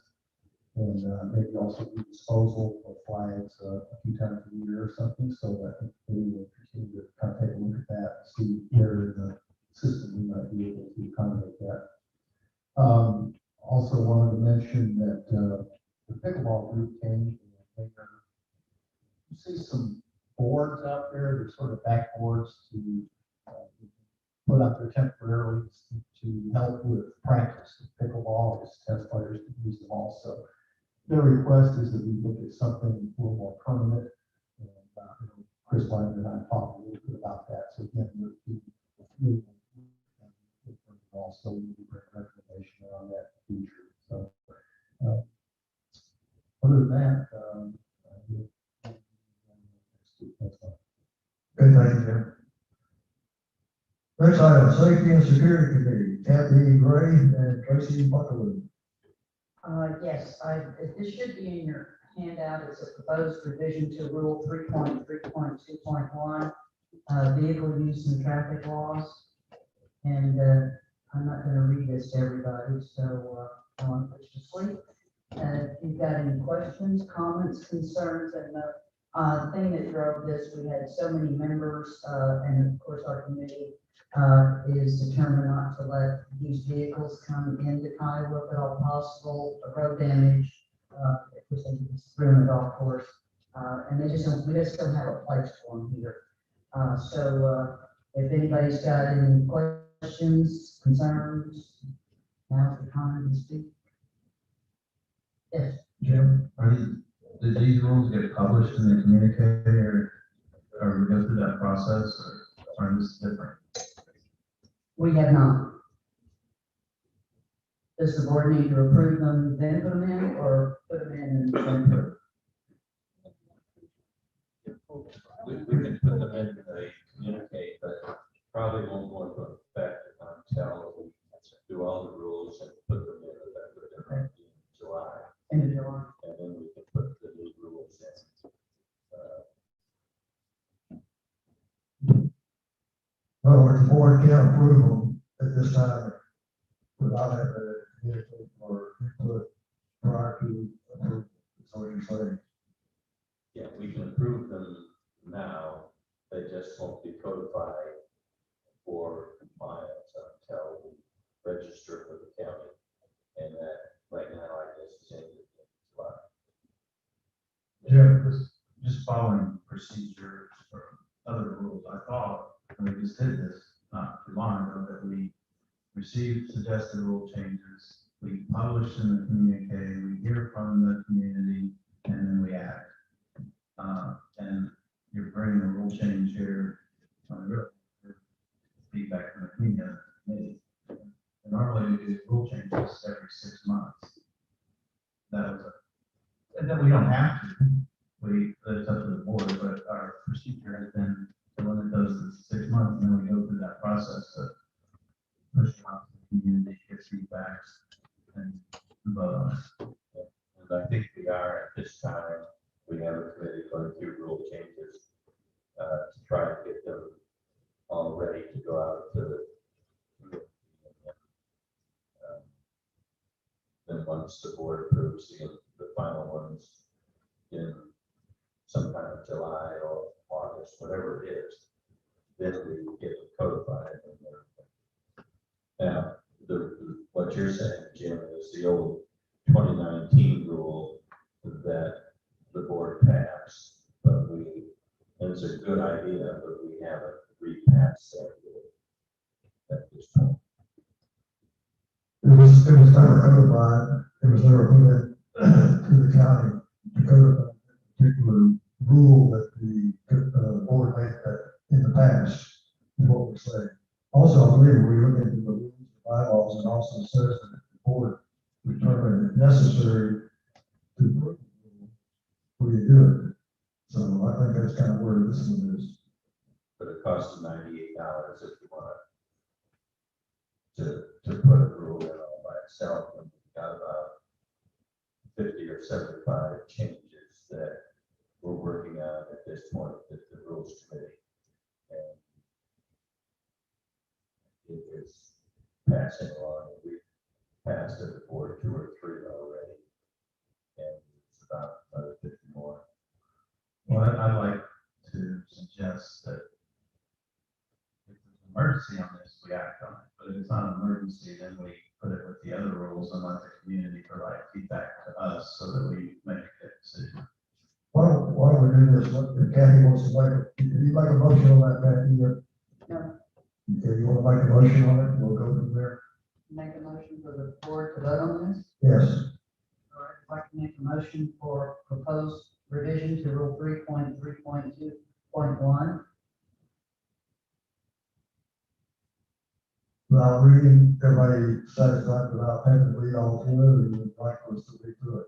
and maybe also do disposal of flags a few times a year or something. So I think we will continue to kind of take a look at that, see where in the system we might be able to accommodate that. Also wanted to mention that the pickleball group came and you see some boards out there, they're sort of backboards to put out there temporarily to help with practice of pickleball, as test players can use them also. Their request is that we look at something a little more permanent. And Chris Wagner and I talked a little bit about that. So again, we're also we need to bring a recommendation on that in the future. So other than that, that's all. Okay, thank you, Jim. Next item, Safety and Security Committee, Kathy Gray and Tracy Buckaloo. Yes, this should be in your handout. It's a proposed revision to Rule 3.3.2.1, vehicle use and traffic laws. And I'm not going to read this to everybody, so I want to put you to sleep. If you've got any questions, comments, concerns, and the thing that drove this, we had so many members, and of course our committee is determined not to let these vehicles come into Kiowa if at all possible, road damage, if we think it's ruin the golf course, and we just don't have a place for them here. So if anybody's got any questions questions, concerns? Now's the time to speak. Yes, Jim? Did these rules get published in the communique or we go through that process or is this different? we have not. Does the board need to approve them, then put them in, or put them in and then approve? We can put them in the communicate, but probably won't go into effect until we do all the rules and put them in July. End of July. And then we can put the new rules in. In other words, the board can't approve them at this time without having to communicate or input prior to approval. That's what you're saying. Yeah, we can approve them now, they just won't be codified for compliance until we register for the county. And that, right now, I guess, is in July. Yeah, just following procedures or other rules. I thought, and we just did this not too long ago, that we received suggested rule changes, we publish in the communique, we hear from the community, and then we act. And you're bringing a rule change here, feedback from the community. And normally we do rule changes every 6 months. That we don't have to. It's up to the board, but our procedure has been to limit those to 6 months, and then we go through that process to push them out to the community, get feedbacks, and vote on it. And I think we are at this time, we have a committee going through rule changes to try and get them all ready to go out to the then once the board approves the final ones in sometime in July or August, whatever it is, then we get them codified. Now, what you're saying, Jim, is the old 2019 rule that the board passed, but it's a good idea, but we haven't repassed that rule at this point. It was never codified, it was never put in to the county to codify a particular rule that the board made in the past, is what we're saying. Also, I believe we look into the rules and bylaws and also says that the board determined it necessary to approve the rule before you do it. So I think that's kind of where this one is. But it costs $98 if you want to put a rule in all by itself, and we've got about 50 or 75 changes that we're working on at this point with the rules committee. And it is passing along. We've passed it before 2 or 3 already. And it's about another 50 more. Well, I'd like to suggest that if there's an emergency on this, we act on it. But if it's not an emergency, then we put it with the other rules and let the community provide feedback to us so that we make a decision. Why don't we do this? If Kathy wants to can you make a motion on that, Kathy? No. Okay, you want to make a motion on it? We'll go from there. Make a motion for the board to vote on this? Yes. All right, I'd like to make a motion for proposed revision to Rule 3.3.2.1. Without reading, everybody satisfied without having to read all through it, and would like us to read through it.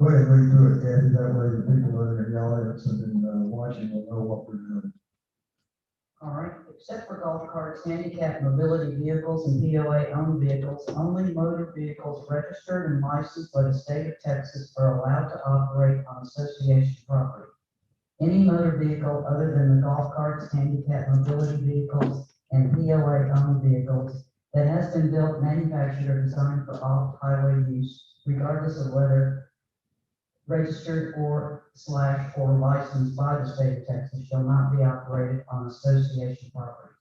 Go ahead and read through it, Kathy, that way the people that are in the audience and watching will know what we're doing. All right, except for golf carts, handicap mobility vehicles, and POA-owned vehicles, only motor vehicles registered and licensed by the state of Texas are allowed to operate on association property. Any motor vehicle other than the golf carts, handicap mobility vehicles, and POA-owned vehicles that has been built, manufactured, or designed for off-highway use, regardless of whether registered or licensed by the state of Texas, shall not be operated on association property.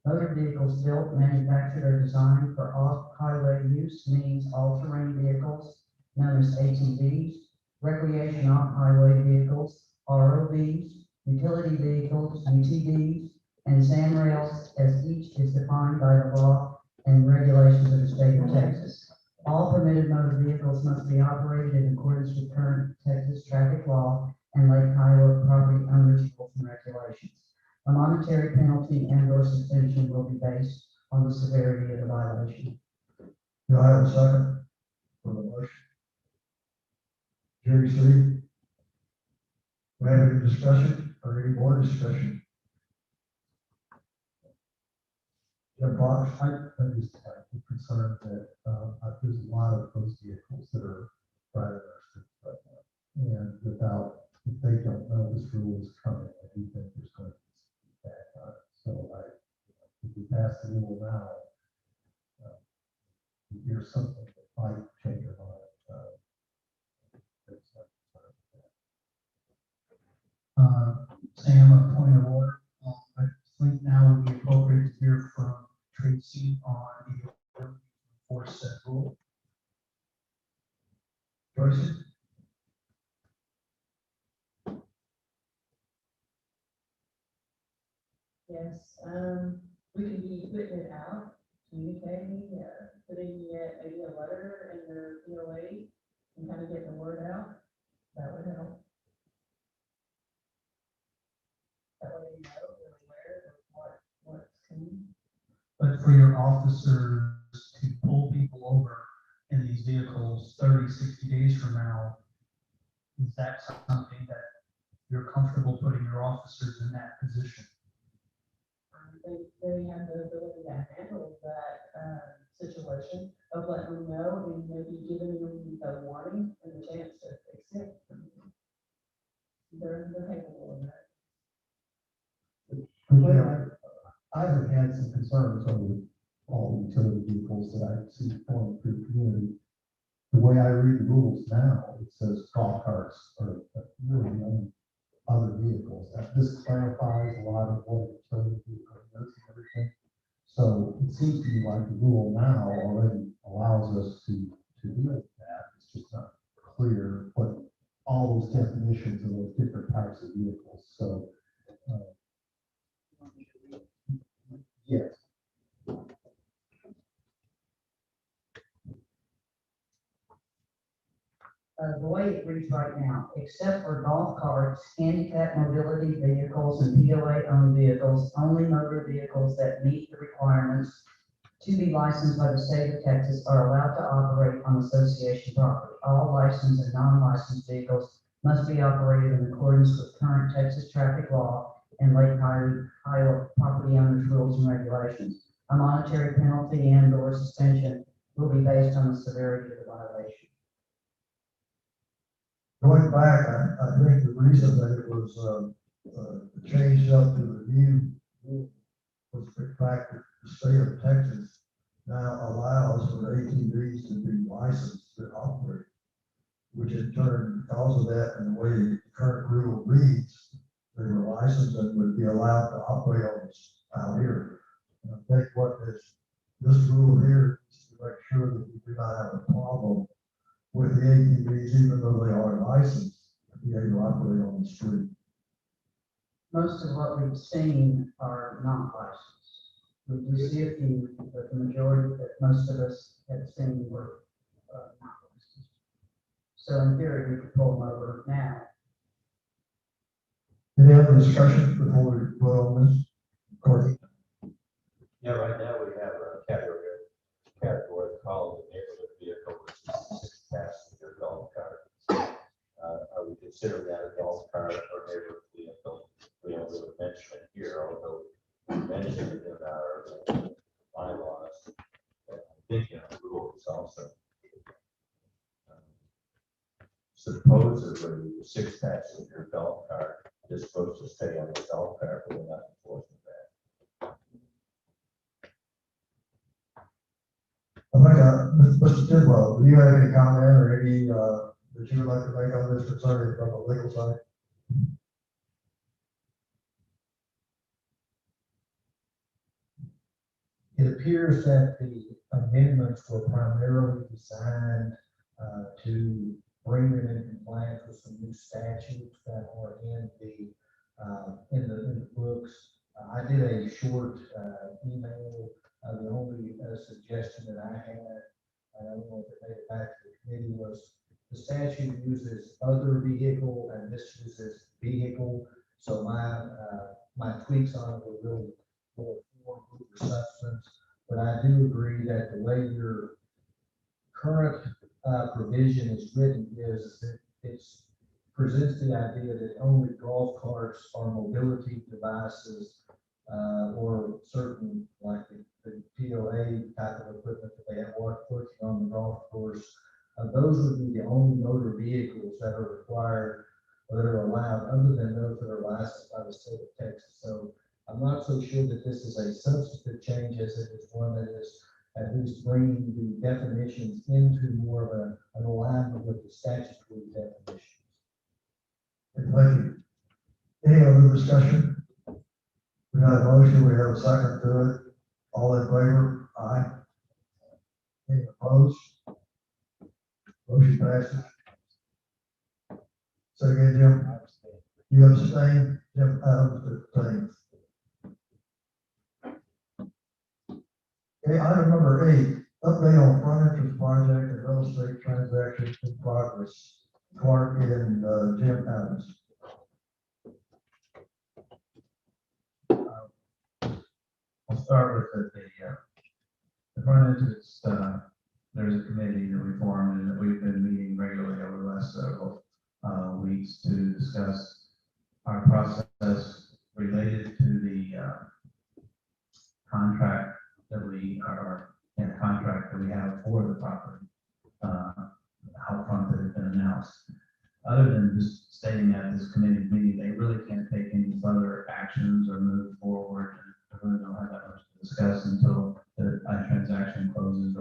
Motor vehicles built, manufactured, or designed for off-highway use means all-terrain vehicles known as ATVs, recreation off-highway vehicles, ROVs, utility vehicles, UTVs, and sand rails, as each is defined by the law and regulations of the state of Texas. All permitted motor vehicles must be operated in accordance with current Texas traffic law and Lake Kiowa property owners' rules and regulations. A monetary penalty and/or suspension will be based on the severity of the violation. Do I have a second for the motion? Jerry, see? We have any discussion or any more discussion? Jim Fox? I just have a concern that, there's a lot of those vehicles that are driving our streets right now. And without, if they don't know this rule is coming, I do think there's going to be some feedback on it. So if we pass the rule now, here's something that might change our mind. Sam, a point of order. I think now would be appropriate to hear from Tracy on the ability to enforce that rule. Tracy? Yes, we can be putting it out, communicating, putting maybe a letter in the POA and kind of get the word out. That would help. That way you know, they're aware of what's coming. But for your officers to pull people over in these vehicles 30, 60 days from now, is that something that you're comfortable putting your officers in that position? They have the ability to handle that situation of letting them know and maybe giving them a warning and a chance to fix it. They're capable of that. I've had some concerns over all the utility vehicles that I see going through the community. The way I read the rules now, it says golf carts are really the only other vehicles. This clarifies a lot of what a utility vehicle is and everything. So it seems to me like the rule now already allows us to deal with that. It's just not clear what all those definitions of those different types of vehicles. So, yes. The way it reads right now, except for golf carts, handicap mobility vehicles, and POA-owned vehicles, only motor vehicles that meet the requirements to be licensed by the state of Texas are allowed to operate on association property. All licensed and non-licensed vehicles must be operated in accordance with current Texas traffic law and Lake Kiowa property owners' rules and regulations. A monetary penalty and/or suspension will be based on the severity of the violation. Going back, I think the reason that it was, changed up to the new rule was the fact that the state of Texas now allows for ATVs to be licensed to operate, which in turn, because of that and the way the current rule reads, they were licensed and would be allowed to operate on this out here. And I think what this rule here is to make sure that we do not have a problem with the ATVs, even though they are licensed, to be able to operate on the street. Most of what we've seen are not licensed. We do see a few, but the majority that most of us have seen were not licensed. So in theory, we could pull them over now. Any other discussion before we vote on this? Courtney? Yeah, right now we have a category called the neighborhood vehicle, which is a 6-passenger golf cart. I would consider that a golf cart or neighborhood vehicle. We don't really mention it here, although we mention it in our bylaws. And I think in the rules also. Supposedly, the 6-passenger golf cart is supposed to stay on the golf cart, but we're not enforcing that. I think, Mr. Tidwell, do you have any comment or any, that you would like to make on this concerning from the legal side? It appears that the amendments were primarily designed to bring them in compliance with some new statutes that are in the did a short, email, the only suggestion that I had, and I don't know if it made it back to the committee, was the statute uses other vehicle and this uses vehicle. So my tweaks on it were really more form over substance. But I do agree that the way your current provision is written is that it's presents the idea that only golf carts are mobility devices, or certain, like the POA type of equipment that they have working on the golf course. Those would be the only motor vehicles that are required or that are allowed, other than those that are licensed by the state of Texas. So I'm not so sure that this is a substantive change as it is one that is at least bringing the definitions into more of an alignment with the statutory definitions. Thank you. Any other discussion? We have a motion, we have a second to it. All in favor? Aye. Any opposed? Motion passes. Say again, Jim. You abstain? Jim Adams abstains. Okay, item number 8, update on front entrance project and real estate transactions in progress. Clark and Jim Adams. I'll start with the front entrance. There's a committee that we formed and that we've been meeting regularly over the last several weeks to discuss our process related to the contract that we are in a contract that we have for the property out front that has been announced. Other than just stating at this committee meeting, they really can't take any further actions or move forward. And really don't have that much to discuss until the transaction closes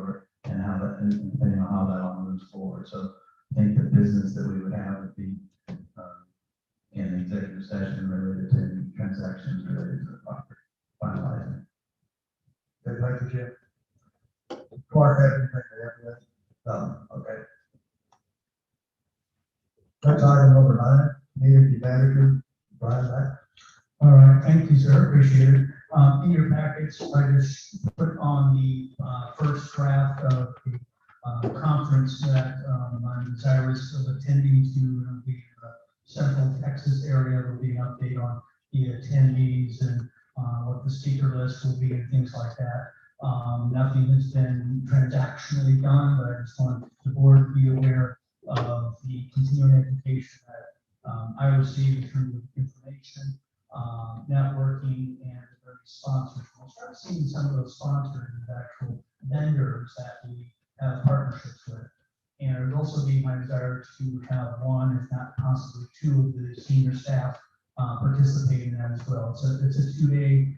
and how that, and depending on how that all moves forward. So I think the business that we would have would be in the executive session related to transactions related to the property finalizing. Okay, thank you, Jim. Clark, have anything to add to that? No, okay. Next item number 9, community manager, Brian Mack. All right, thank you, sir, appreciate it. In your packets, I just put on the first draft of the conference that I'm desirous of attending to the Central Texas area. There'll be an update on the attendees and what the speaker list will be and things like that. Nothing has been transactionally done, but I just want the board to be aware of the continuing education that I received through information, networking, and various sponsors. We'll start seeing some of those sponsors as actual vendors that we have partnerships with. And it would also be my desire to have one, if not possibly 2 of the senior staff participate in that as well. So it's a 2-day,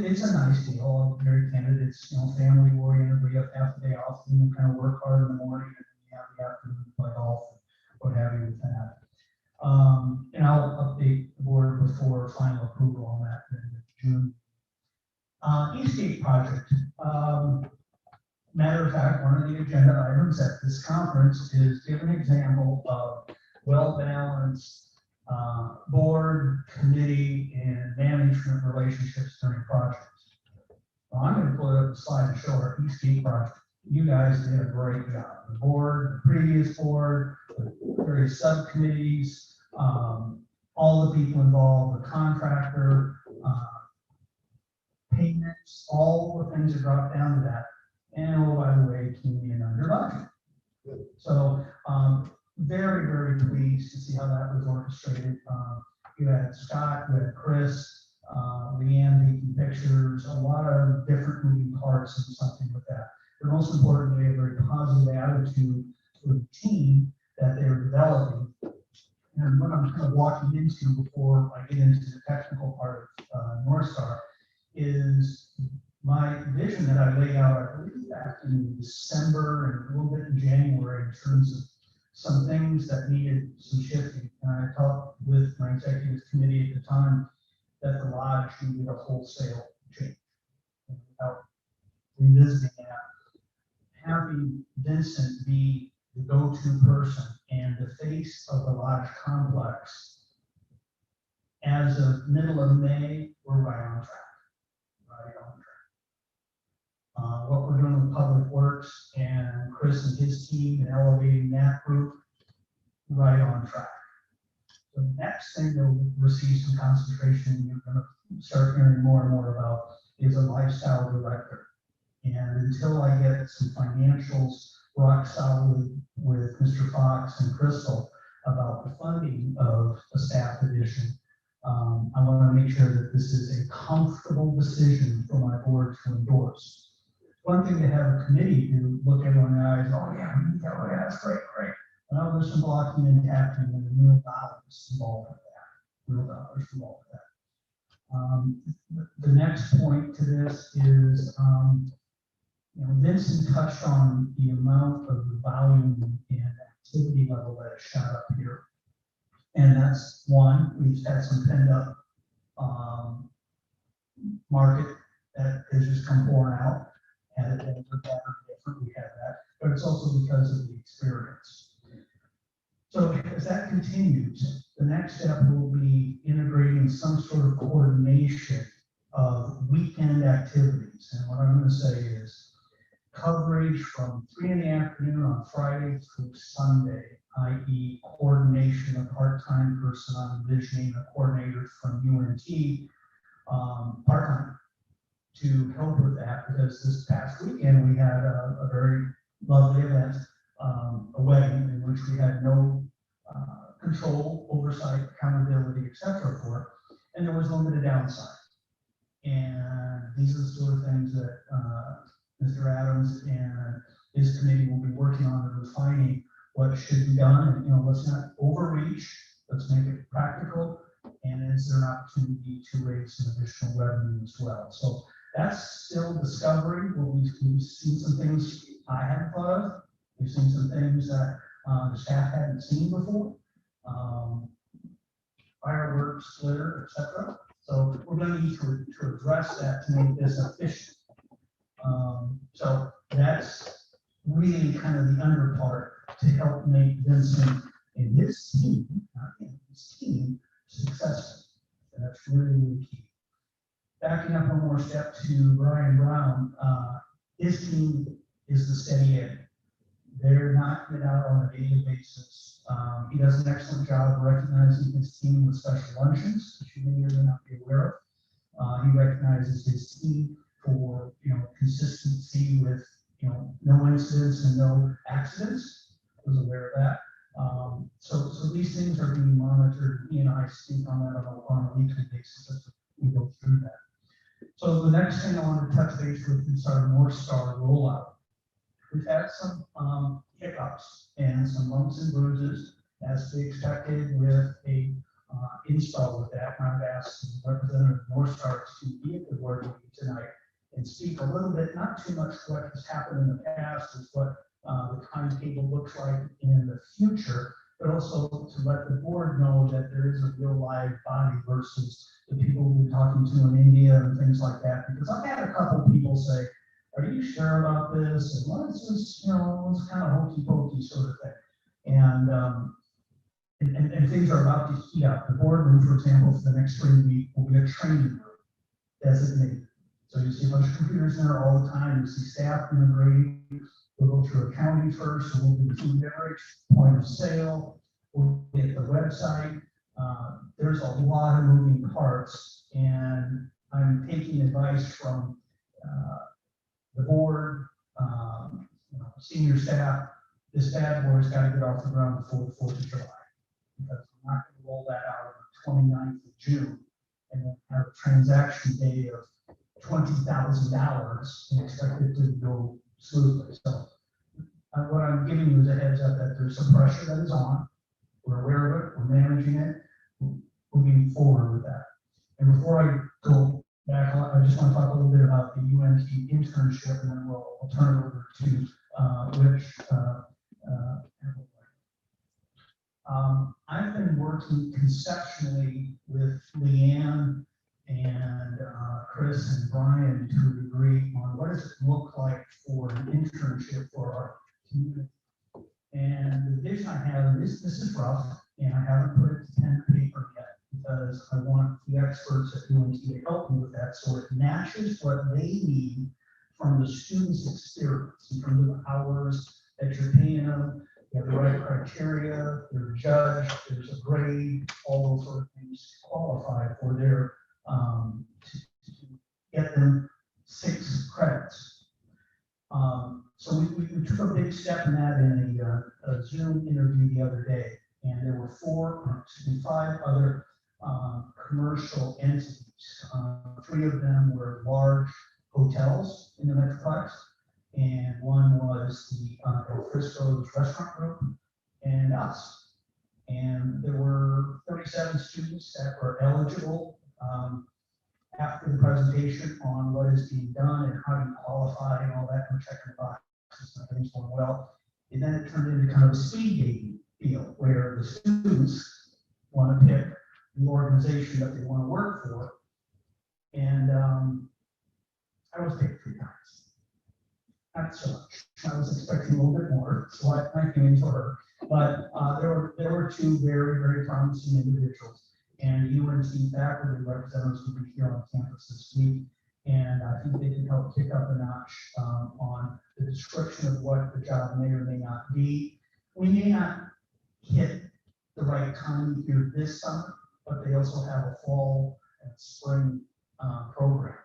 it's a nice deal. I'm very candid. It's, family oriented. We have half the day off and kind of work hard in the morning, and then we have the afternoon to play golf and what have you with that. And I'll update the board before final approval on that in June. Eastgate project. Matter of fact, one of the agenda items at this conference is give an example of well-balanced board, committee, and management relationships during projects. Well, I'm going to put up a slide to show our Eastgate project. You guys did a great job. The board, the previous board, the various subcommittees, all the people involved, the contractor, payments, all the things that drop down to that. And oh, by the way, came in under budget. So very, very pleased to see how that was orchestrated. You had Scott, you had Chris, LeaAnne taking pictures, a lot of different moving parts and something with that. But most importantly, a very positive attitude to the team that they're developing. And what I'm kind of walking into before I get into the technical part of North Star is my vision that I laid out, I believe, back in December and a little bit in January in terms of some things that needed some shifting. And I talked with my executive committee at the time that the lodge needed a wholesale change. And without revisiting that, having Vincent be the go-to person and the face of the lodge complex as of middle of May, we're right on track. Right on track. What we're doing with Public Works and Chris and his team and elevating that group, right on track. The next thing they'll receive some concentration, you're gonna start hearing more and more about, is a lifestyle director. And until I get some financials rock solid with Mr. Fox and Crystal about the funding of a staff addition, I want to make sure that this is a comfortable decision for my board to endorse. One thing to have a committee do, look everyone in the eyes, oh yeah, we need that, oh yeah, that's great, great. Well, there's some blocking and tackling and real dollars involved with that, real dollars involved with that. The next point to this is, Vincent touched on the amount of the volume and activity level that has shot up here. And that's one, we've had some pent up market that has just come pouring out. And it been different, we have that, but it's also because of the experience. So as that continues, the next step will be integrating some sort of coordination of weekend activities. And what I'm going to say is coverage from 3 in the afternoon on Friday through Sunday, i.e. coordination of part-time person. I'm envisioning a coordinator from UNT part-time to help with that, because this past weekend we had a very lovely event, a wedding in which we had no control, oversight, accountability, etc. for it, and there was limited downside. And these are the sort of things that Mr. Adams and his committee will be working on and refining what should be done. And, let's not overreach, let's make it practical. And is there an opportunity to raise some additional revenue as well? So that's still discovery. We've seen some things I hadn't thought of. We've seen some things that the staff hadn't seen before. Fireworks, glitter, etc. So we're going to need to address that to make this efficient. So that's really kind of the under part to help make Vincent and his team, not him, his team, successful. And that's really, really key. Backing up one more step to Brian Brown, his team is the steady end. They're knocking it out on a daily basis. He does an excellent job of recognizing his team with special luncheons, which you may or may not be aware of. He recognizes his team for consistency with no incidents and no accidents. I was aware of that. So these things are being monitored. He and I speak on that on a weekly basis as we go through that. So the next thing I want to touch base with is our North Star rollout. We've had some hiccups and some bumps and bruises as to be expected with a install with that. And I've asked Representative North Star to be at the board meeting tonight and speak a little bit, not too much what has happened in the past, is what the timetable looks like in the future, but also to let the board know that there is a real live body versus the people we've been talking to in India and things like that. Because I've had a couple of people say, are you sure about this? And what is this, it's kind of hokey pokey sort of thing. And things are about to heat up. The boardroom, for example, for the next 3 weeks will be a training room designated. So you see a bunch of computers in there all the time. You see staff integrating. We'll go through accounting first. So we'll do the food and beverage, point of sale. We'll get the website. There's a lot of moving parts, and I'm taking advice from the board, senior staff. This bad boy's got to get off the ground before the 4th of July, because we're not going to roll that out on the 29th of June and then have a transaction day of $20,000 and expect it to go smoothly. So what I'm giving you is a heads up that there's some pressure that is on. We're aware of it, we're managing it, we're moving forward with that. And before I go back, I just want to talk a little bit about the UNT internship, and then we'll turn it over to Rich. I've been working conceptually with LeaAnne and Chris and Brian to a degree on what does it look like for an internship for our community. And the vision I have, and this is rough, and I haven't put it to pen and paper yet, because I want the experts at UNT to help me with that, so it matches what they need from the student's experience, in terms of hours that you're paying them, you have the right criteria, they're judged, there's a grade, all those sort of things to qualify for their, to get them 6 credits. So we took a big step in that in a Zoom interview the other day, and there were 5 other commercial entities. 3 of them were large hotels in the Metroplex, and one was the El Frisco's restaurant group, and us. And there were 37 students that were eligible after the presentation on what is being done and how you qualify and all that, and checking the boxes and things going well. And then it turned into kind of a speed dating deal where the students want to pick the organization that they want to work for. And I was picked 3 times. Not so much. I was expecting a little bit more, so I came for her. But there were 2 very, very promising individuals. And UNT faculty representatives will be here on campus this week. And I think they can help kick up a notch on the description of what the job may or may not be. We may not hit the right time here this summer, but they also have a fall and spring program.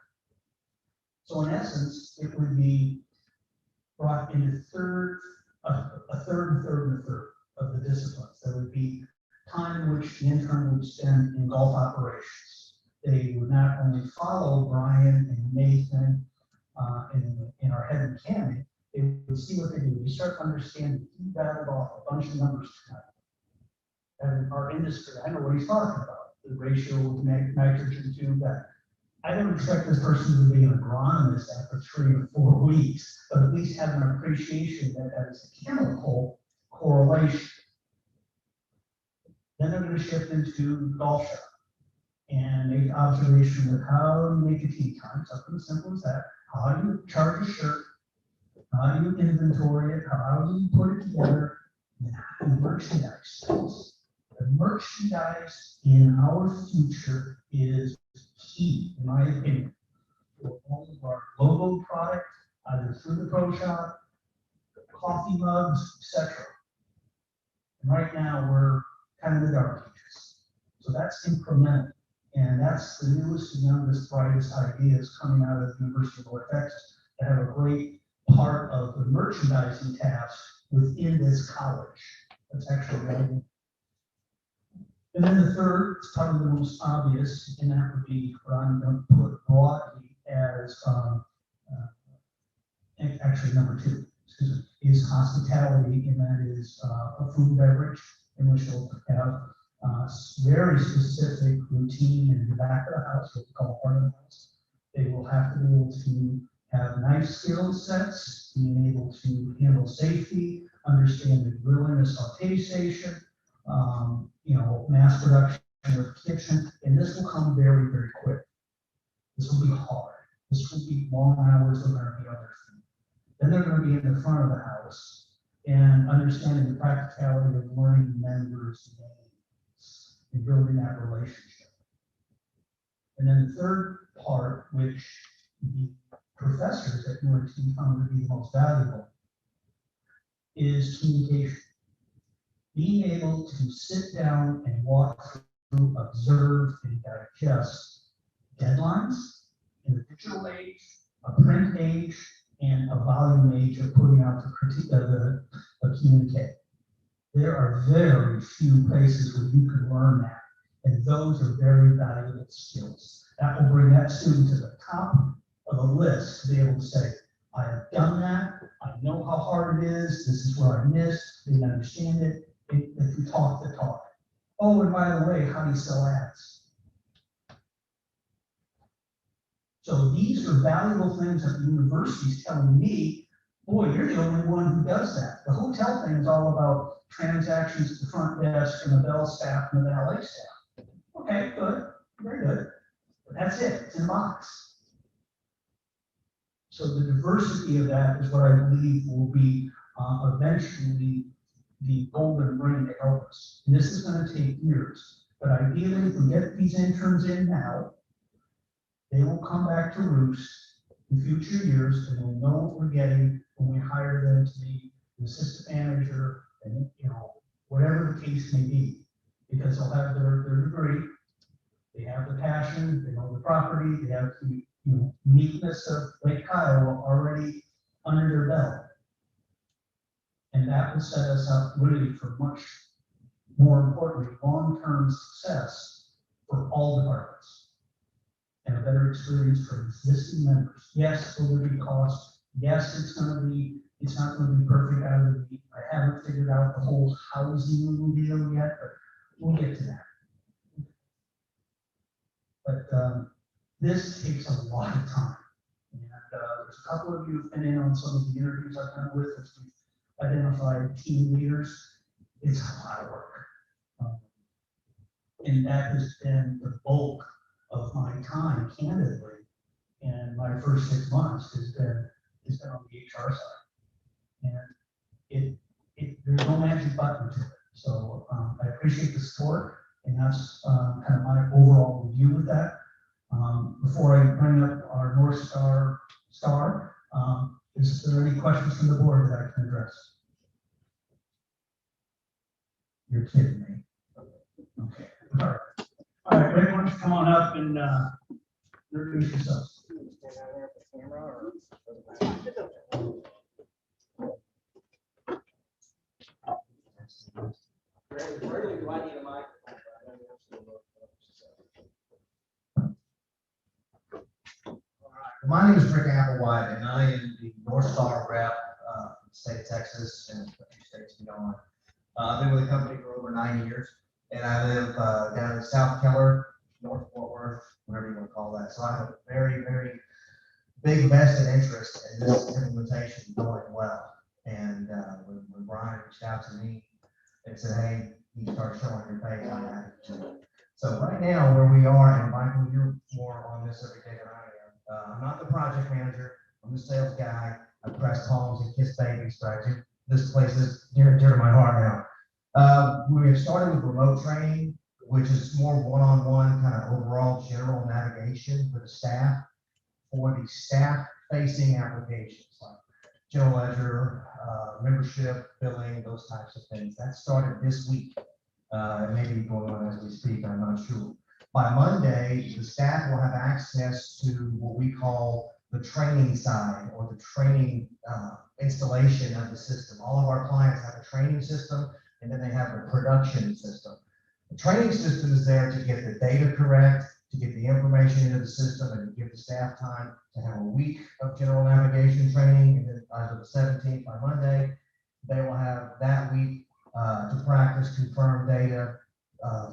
So in essence, it would be brought into a third of the disciplines. There would be time in which the intern would spend in golf operations. They would not only follow Brian and Nathan in our head mechanic, they would see what they do. We start understanding, he battled off a bunch of numbers tonight. And in our industry, I know what he's talking about, the ratio of nitrogen to that. I don't expect this person to be an agronomist after 3 or 4 weeks, but at least have an appreciation that that is a chemical correlation. Then they're going to shift into golf shop and make observation of how you make a tee time, something as simple as that. How do you charge a shirt? How do you inventory it? How do you put it together? And how do you merchandise things? The merchandise in our future is key, in my opinion. All of our logo product, either through the pro shop, coffee mugs, etc. And right now, we're kind of the dark ages. So that's incremental. And that's the newest and youngest, brightest ideas coming out of the University of North Texas that have a great part of the merchandising task within this college. That's actually really. And then the third, it's probably the most obvious, and that would be what I'm going to put broadly as actually number 2, excuse me, is hospitality, and that is a food and beverage, in which you'll have very specific routine in the back of the house, what we call part of the house. They will have to be able to have nice skill sets, being able to handle safety, understand the grilling and saute station, mass production of kitchen, and this will come very, very quick. This will be hard. This will be long hours. They're going to be on their feet. Then they're going to be in the front of the house and understanding the practicality of learning members' names and building that relationship. And then the third part, which the professors at UNT found to be the most valuable, is communication. Being able to sit down and walk through, observe, and digest deadlines in the digital age, a print age, and a volume age of putting out the communique. There are very few places where you can learn that, and those are very valuable skills. That will bring that student to the top of the list to be able to say, I have done that, I know how hard it is, this is where I missed, they understand it, if you talk the talk. Oh, and by the way, how do you sell ads? So these are valuable things that the university is telling me, boy, you're the only one who does that. The hotel thing is all about transactions to the front desk and the bell staff and the valet staff. Okay, good, very good. But that's it, it's in a box. So the diversity of that is what I believe will be eventually the golden ring to help us. And this is going to take years. But ideally, if we get these interns in now, they will come back to roost in future years, and we'll know what we're getting when we hire them to be an assistant manager, and, you know, whatever the case may be. Because they'll have their degree, they have the passion, they know the property, they have the, you know, uniqueness of Lake Kiowa already under their belt. And that will set us up really for much more importantly, long-term success for all departments. And a better experience for existing members. Yes, there will be cost. Yes, it's not gonna be perfect out of the gate. I haven't figured out the whole housing deal yet, but we'll get to that. But this takes a lot of time. And there's a couple of you who've been in on some of the interviews I've done with us. We've identified team leaders. It's a lot of work. And that has been the bulk of my time, candidly, and my first 6 months has been on the HR side. And there's no magic button to it. So I appreciate the support, and that's kind of my overall review with that. Before I bring up our North Star, is there any questions from the board that I can address? You're kidding me. Okay. All right, Rick, why don't you come on up and introduce yourself. My name is Rick Applewhite, and I am the North Star rep from the state of Texas and a few states beyond. I've been with the company for over 9 years, and I live down in South Keller, North Fort Worth, whatever you want to call that. So I have a very, very big vested interest in this implementation going well. And when Brian reached out to me and said, hey, you start showing your face on that. So right now, where we are, and Michael, you're more on this every day than I am. I'm not the project manager. I'm the sales guy. I press homes and kiss babies, but I do this place is near and dear to my heart now. We have started with remote training, which is more one-on-one kind of overall general navigation for the staff, for the staff-facing applications like general ledger, membership, billing, those types of things. That started this week. It may be going on as we speak, I'm not sure. By Monday, the staff will have access to what we call the training side or the training installation of the system. All of our clients have a training system, and then they have a production system. The training system is there to get the data correct, to get the information into the system, and to give the staff time to have a week of general navigation training. And then as of the 17th, by Monday, they will have that week to practice, confirm data,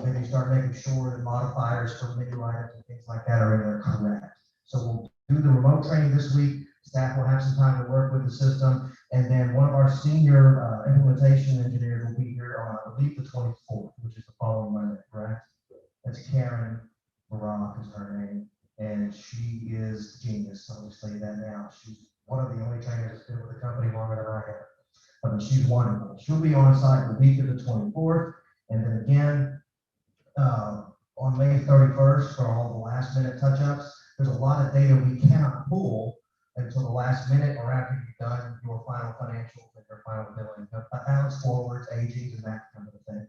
maybe start making sure that modifiers for menu items and things like that are in there correct. So we'll do the remote training this week. Staff will have some time to work with the system. And then one of our senior implementation engineers will be here on, I believe, the 24th, which is the following Monday, correct? That's Karen Barak is her name. And she is genius. So I'll just say that now. She's one of the only trainers that's been with the company longer than I have. I mean, she's wonderful. She'll be on site the week of the 24th. And then again, on May 31st for all the last minute touch-ups. There's a lot of data we cannot pull until the last minute or after you've done your final financials and your final billing, balance forwards, aging, and that kind of thing.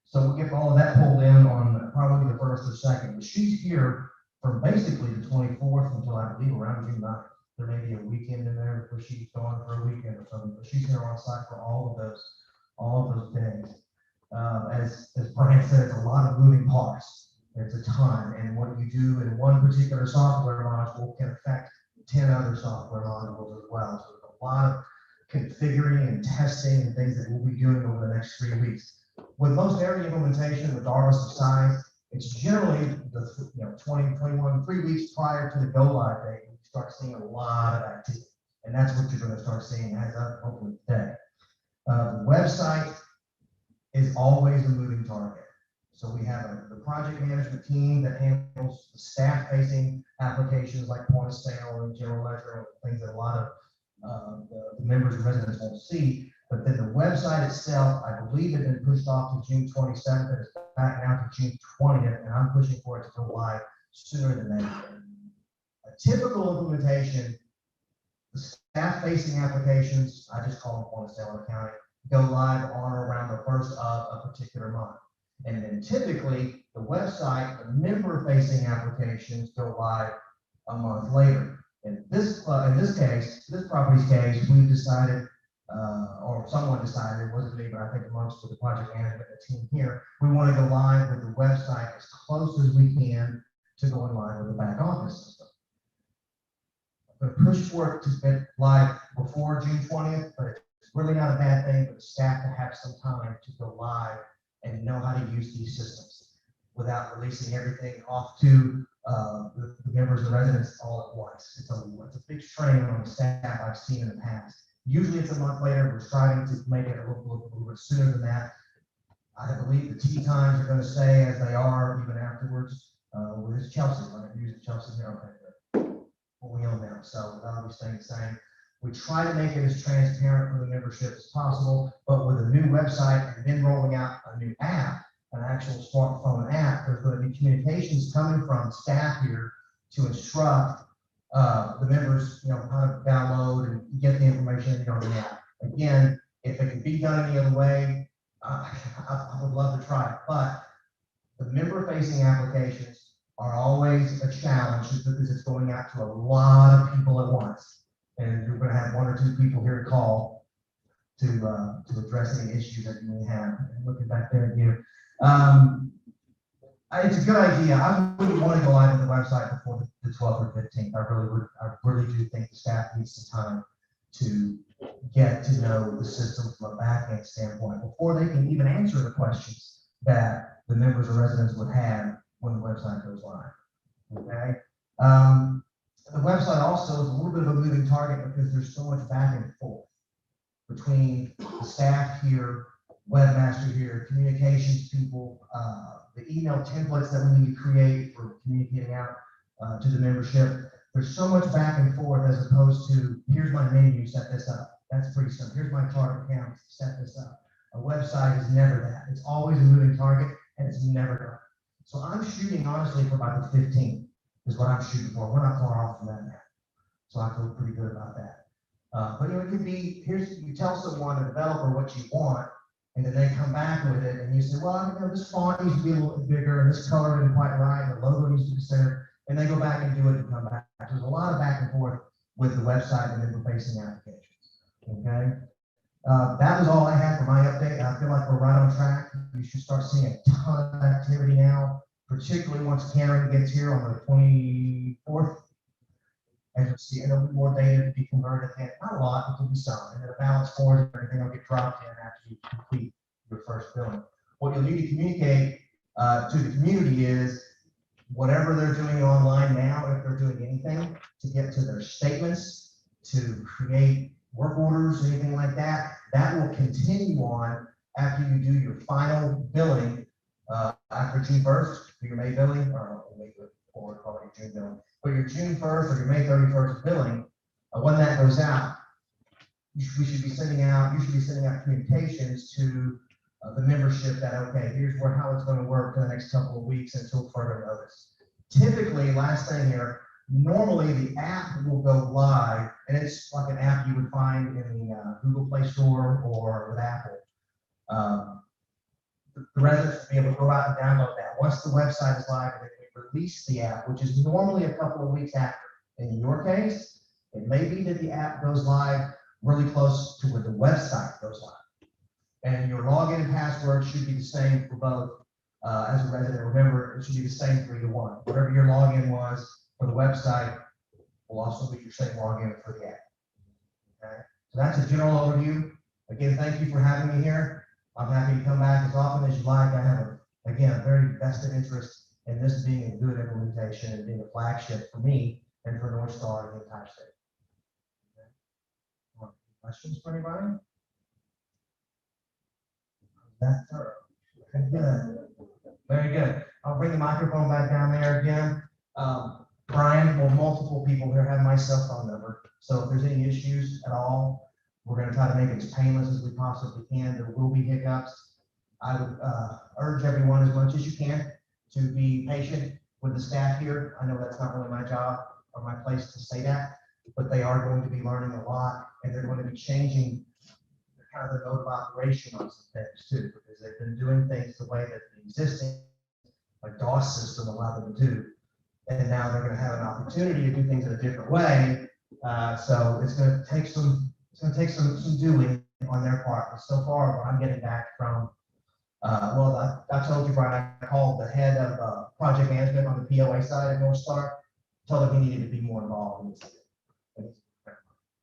So we'll get all of that pulled in on probably the 1st or 2nd. But she's here from basically the 24th until I believe around June 9th. There may be a weekend in there where she's gone for a weekend or something, but she's here on site for all of those days. As Brian said, it's a lot of moving parts. It's a ton, and what you do in one particular software module can affect 10 other software modules as well. So there's a lot of configuring and testing and things that we'll be doing over the next 3 weeks. With most every implementation, regardless of size, it's generally the 20, 21, 3 weeks prior to the go live date, you start seeing a lot of activity, and that's what you're going to start seeing as of hopefully today. The website is always a moving target. So we have the project management team that handles the staff-facing applications like point of sale and general ledger, things that a lot of the members and residents won't see. But then the website itself, I believe, has been pushed off to June 27th. back now to June 20th, and I'm pushing for it to go live sooner than that. A typical implementation, the staff-facing applications, I just call them point of sale accounting, go live on or around the first of a particular month. And then typically, the website, the member-facing applications go live a month later. In this case, this property's case, we decided, or someone decided, it wasn't me, but I think amongst the project management and the team here, we want to go live with the website as close as we can to going live with the back office system. I'm going to push for it to get live before June 20th, but it's really not a bad thing for the staff to have some time to go live and know how to use these systems without releasing everything off to the members and residents all at once. It's a big strain on the staff I've seen in the past. Usually it's a month later. We're striving to make it a little bit sooner than that. I believe the tea times are going to stay as they are even afterwards. With Chelsea, when I use Chelsea here, okay, good. Well, we own them, so that'll be staying the same. We try to make it as transparent for the membership as possible, but with a new website and then rolling out a new app, an actual smartphone app, there's going to be communications coming from staff here to instruct the members, how to download and get the information on the app. Again, if it can be done any other way, I would love to try it, but the member-facing applications are always a challenge because it's going out to a lot of people at once. And you're going to have one or two people here to call to address any issues that you may have. And looking back there again, it's a good idea. I wouldn't want to go live on the website before the 12th or 15th. I really would. I really do think the staff needs some time to get to know the system from a back-end standpoint before they can even answer the questions that the members or residents would have when the website goes live. Okay. The website also is a little bit of a moving target because there's so much back and forth between the staff here, webmaster here, communications people, the email templates that we need to create for communicating out to the membership. There's so much back and forth as opposed to, here's my menu, set this up. That's pretty simple. Here's my chart of accounts, set this up. A website is never that. It's always a moving target and it's never done. So I'm shooting honestly for about the 15th is what I'm shooting for. We're not far off from that now. So I feel pretty good about that. But it could be, you tell someone, a developer, what you want, and then they come back with it and you say, well, this font needs to be a little bit bigger and this color isn't quite right, and the logo needs to be centered, and they go back and do it and come back. There's a lot of back and forth with the website and member-facing applications. Okay. That was all I had for my update. I feel like we're right on track. You should start seeing a ton of activity now, particularly once Karen gets here on the 24th. As you'll see, there'll be more data to be converted in. Not a lot, but there'll be some. And then the balance forward, everything will get dropped in after you complete your first billing. What you'll need to communicate to the community is whatever they're doing online now, if they're doing anything to get to their statements, to create work orders, anything like that, that will continue on after you do your final billing after June 1st for your May billing, or May or call it your June billing. For your June 1st or your May 31st billing, when that goes out, you should be sending out communications to the membership that, okay, here's how it's going to work for the next couple of weeks until further notice. Typically, last thing here, normally the app will go live, and it's like an app you would find in the Google Play Store or with Apple. The residents will be able to go out and download that. Once the website is live, they release the app, which is normally a couple of weeks after. In your case, it may be that the app goes live really close to where the website goes live. And your login and password should be the same for both. As a resident, remember, it should be the same for either one. Whatever your login was for the website will also be your same login for the app. Okay, so that's a general overview. Again, thank you for having me here. I'm happy to come back as often as you like. I have, again, a very vested interest in this being a good implementation and being a flagship for me and for North Star and the entire state. Okay. Questions for anybody? That's thorough. Okay, good. Very good. I'll bring the microphone back down there again. Brian, well, multiple people here have my cell phone number. So if there's any issues at all, we're going to try to make it as painless as we possibly can. There will be hiccups. I would urge everyone as much as you can to be patient with the staff here. I know that's not really my job or my place to say that, but they are going to be learning a lot, and they're going to be changing kind of the mode of operation on some things too, because they've been doing things the way that the existing like DOS system allowed them to do. And now they're going to have an opportunity to do things in a different way. So it's going to take some doing on their part. But so far, what I'm getting back from, I told you, Brian, I called the head of project management on the POA side of North Star, told him he needed to be more involved in this.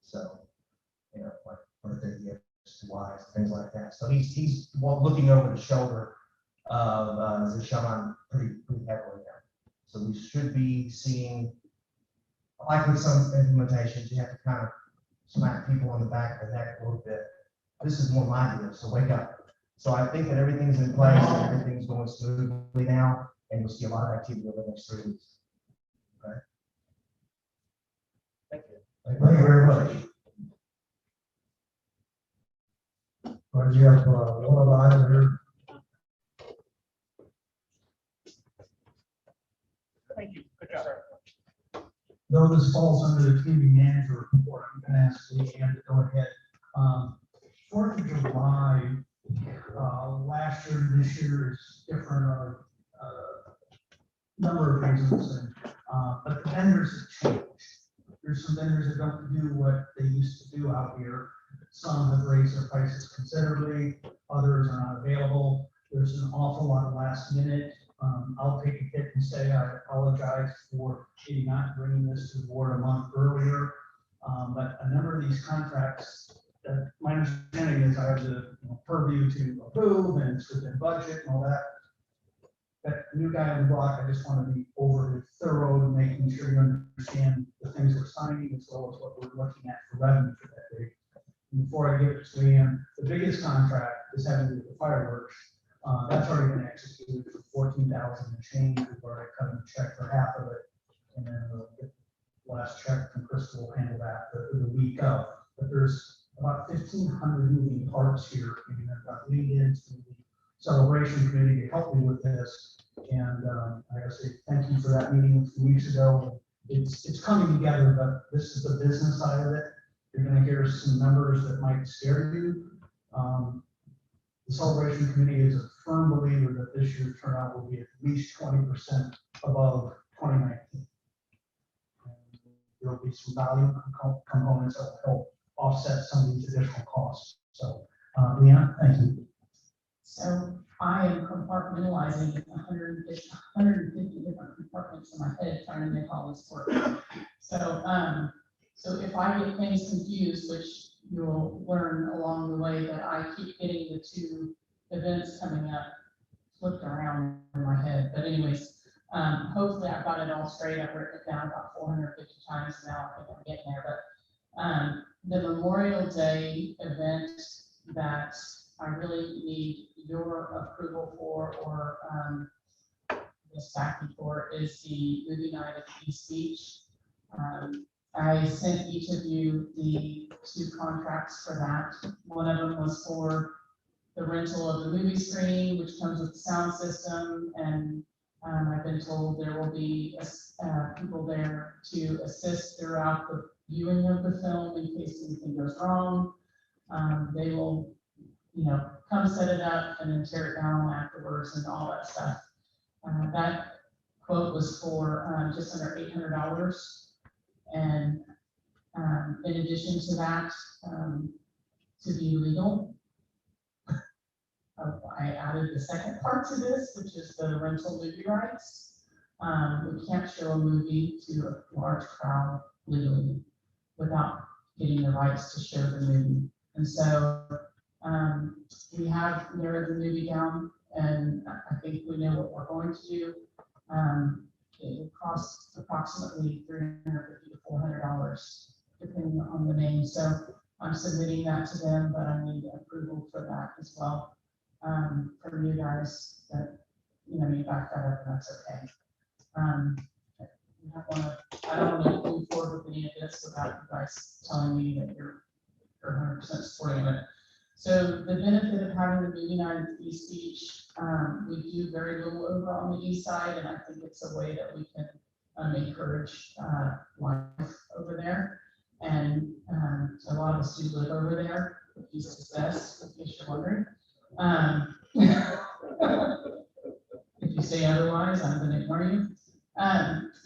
So, you know, like birthday gifts, wise, things like that. So he's looking over the shoulder of Zishan pretty heavily now. So we should be seeing, like with some implementations, you have to kind of smack people on the back of the neck a little bit. This is more my deal, so wake up. So I think that everything's in place and everything's going smoothly now, and you'll see a lot of activity over the next 3 weeks. Okay. Thank you very much. Well, you have one other item here. Thank you. Good job. Though this falls under the community manager report, I'm going to ask LeaAnne to go ahead. 4th of July, last year and this year is different, number of reasons, and, but the vendors have changed. There's some vendors that don't do what they used to do out here. Some have raised their prices considerably, others are not available. There's an awful lot of last minute. I'll take a hit and say I apologize for maybe not bringing this to the board a month earlier. But a number of these contracts, my understanding is I have the purview to approve and it's within budget and all that. That new guy on the block, I just want to be overly thorough and making sure you understand the things we're signing as well as what we're looking at for revenue for that day. And before I give it to LeaAnne, the biggest contract is having to do with the fireworks. That's already been executed for $14,000 and change. We've already cut a check for half of it. And then we'll get the last check from Crystal will handle that the week of. But there's about 1,500 moving parts here. And I've got LeaAnne to the celebration committee to help me with this. And I gotta say thank you for that meeting a few weeks ago. It's coming together, but this is the business side of it. You're gonna hear some numbers that might scare you. The celebration committee is a firm believer that this year's turnout will be at least 20% above 2019. And there'll be some value components that will help offset some of these additional costs. So, LeaAnne, thank you. So I am compartmentalizing 150 different compartments in my head trying to make all this work. So if I get things confused, which you'll learn along the way, that I keep getting the two events coming up flipped around in my head. But anyways, hopefully I've got it all straight. I've written it down about 450 times now. I think I'm getting there. But the Memorial Day event that I really need your approval for, or this backing for, is the movie night at East Beach. I sent each of you the 2 contracts for that. One of them was for the rental of the movie screen, which comes with the sound system, and I've been told there will be people there to assist throughout the viewing of the film in case anything goes wrong. They will, come set it up and then tear it down afterwards and all that stuff. That quote was for just under $800. And in addition to that, to be legal, I added the second part to this, which is the rental movie rights. We can't show a movie to a large crowd legally without getting the rights to show the movie. And so we have narrowed the movie down, and I think we know what we're going to do. It costs approximately $350 to $400, depending on the name. So I'm submitting that to them, but I need approval for that as well. From you guys, that you back that up, and that's okay. I don't want to move forward with any of this without you guys telling me that you're 100% supporting it. So the benefit of having the meeting on East Beach, we do very little over on the east side, and I think it's a way that we can encourage life over there. And so a lot of us do live over there. The east is best, in case you're wondering. If you say otherwise, I'm going to ignore you.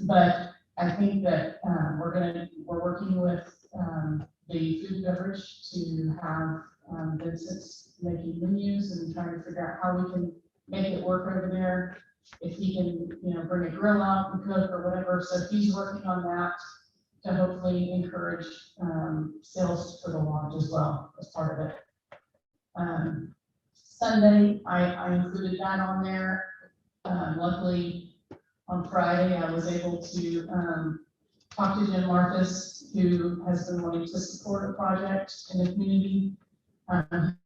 But I think that we're working with the food and beverage to have Vincent's making menus and trying to figure out how we can make it work over there. If he can, bring a grill out and cook or whatever. So he's working on that to hopefully encourage sales for the lodge as well as part of it. Sunday, I included that on there. Luckily, on Friday, I was able to talk to Jim Marcus, who has been wanting to support a project in the community.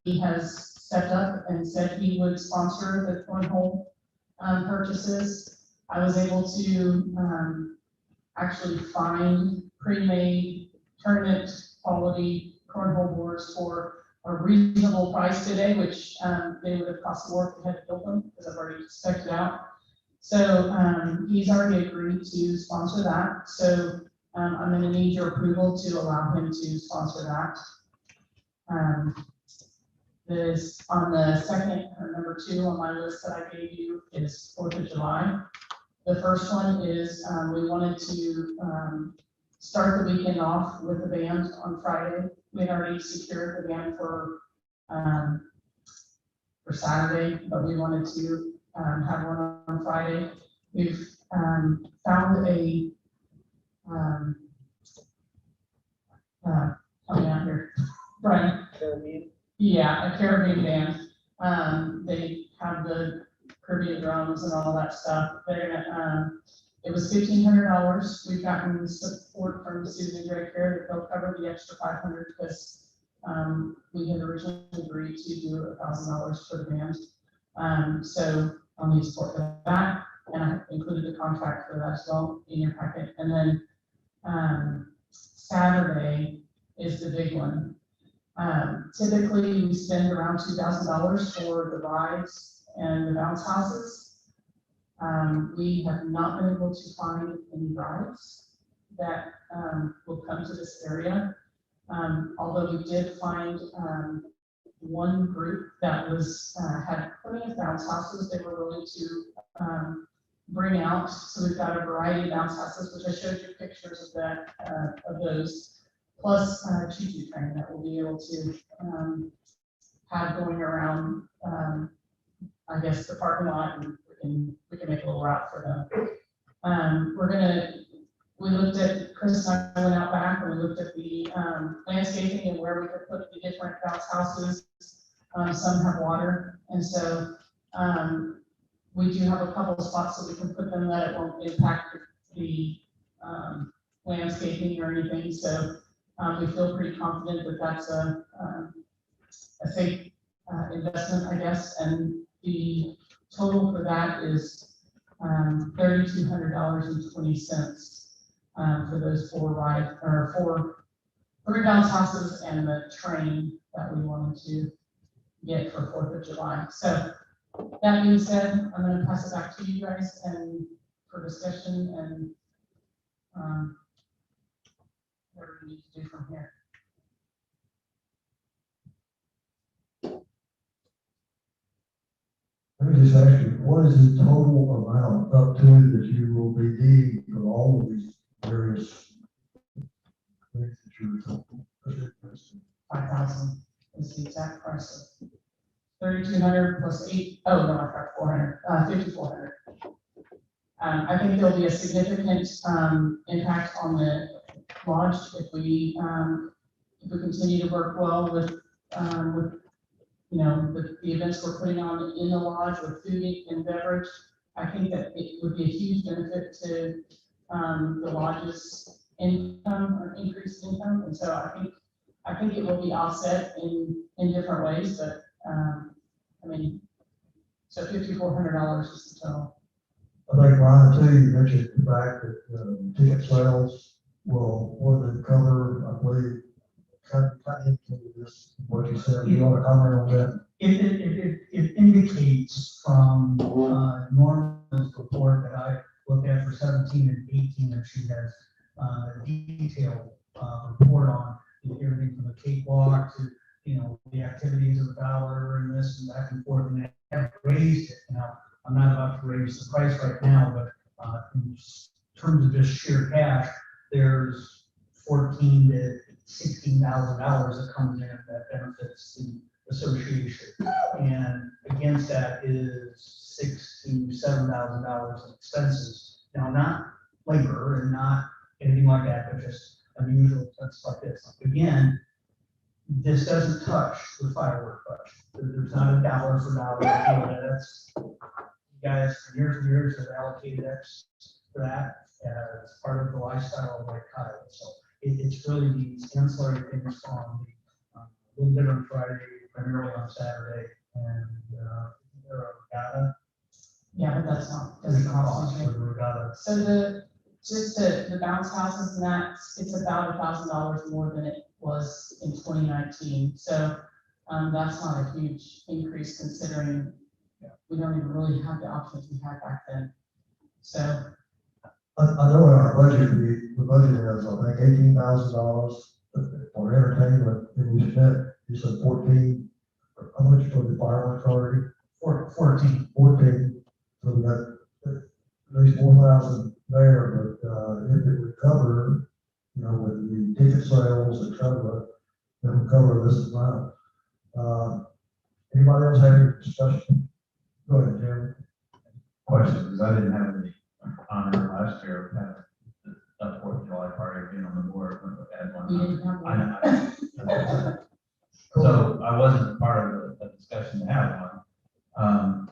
He has stepped up and said he would sponsor the cornhole purchases. I was able to actually find pre-made tournament quality cornhole boards for a reasonable price today, which they would have cost more if we had to build them, because I've already spec'd it out. So he's already agreed to sponsor that. So I'm going to need your approval to allow him to sponsor that. This on the second, or number 2 on my list that I gave you is 4th of July. The first one is we wanted to start the weekend off with the band on Friday. We had already secured the band for Saturday, but we wanted to have one on Friday. We've found a help me out here, Brian. Yeah, a Caribbean band. They have the Caribbean drums and all that stuff. They're gonna, it was $1,500. We've gotten support from Susan and Greg Care that they'll cover the extra $500 because we had originally agreed to do $1,000 for the band. So I'll need support for that, and I included the contract for that as well in your packet. And then Saturday is the big one. Typically, we spend around $2,000 for the rides and the bounce houses. We have not been able to find any rides that will come to this area. Although we did find one group that was had plenty of bounce houses they were willing to bring out. So we've got a variety of bounce houses, which I showed you pictures of that of those. Plus choo-choo train that we'll be able to have going around, I guess, the parking lot, and we can make a little route for them. We looked at, Chris and I went out back and we looked at the landscaping and where we could put the different bounce houses. Some have water, and so we do have a couple of spots that we can put them that it won't impact the landscaping or anything. So we feel pretty confident that that's a safe investment, I guess, and the total for that is $3,200.20 for those 3 bounce houses and the train that we wanted to get for 4th of July. So that being said, I'm going to pass it back to you guys and for discussion and whatever we need to do from here. Let me just ask you, what is the total amount up to that you will be needing for all of these various things that you're talking about? 5,000 is the exact price of 3,200 plus 8. Oh no, I've got 400, 5,400. I think there'll be a significant impact on the lodge if we continue to work well with the events we're putting on in the lodge with food and beverage. I think that it would be a huge benefit to the lodge's income or increased income, and so I think it will be offset in different ways. But so $5,400 is the total. I think, Brian, too, you mentioned the fact that ticket sales will more than cover, I believe, cut into this, what you said, you want to comment on that? It indicates from, Norma's report that I looked at for 17 and 18, that she has, a detailed, report on everything from the cakewalk to, the activities of the dollar and this and back and forth, and they have raised it. Now, I'm not about to raise the price right now, but, in terms of just sheer cash, there's $14,000 to $16,000 that comes in that benefits the association. And against that is $6,000 to $7,000 in expenses. Now, not labor and not anything like that, but just unusual expenses like this. Again, this doesn't touch the firework budget. There's not a dollar for dollar deal. That's, you guys for years and years have allocated X for that as part of the lifestyle of Lake Kiowa. So it's really these ancillary things on the, a little bit on Friday, primarily on Saturday, and there are regatta. Yeah, but that's not, There's doesn't a cost cost for anything. the regatta. So the bounce houses and that, it's about $1,000 more than it was in 2019. So, that's not a huge increase considering we don't even really have the options we had back then. So, I know in our budget, the budget is, I think, $18,000 for entertainment, and we spent, you said 14, how much for the fireworks already? 14. 14, so we got at least 4,000 there, but, if it would cover, with the ticket sales, et cetera, that would cover this amount. Anybody else have any discussion? Go ahead, Jeremy. Question, because I didn't have any honor last year of having the 4th of July party being on the board when we had one. we didn't have one. I know. So I wasn't part of the discussion to have one.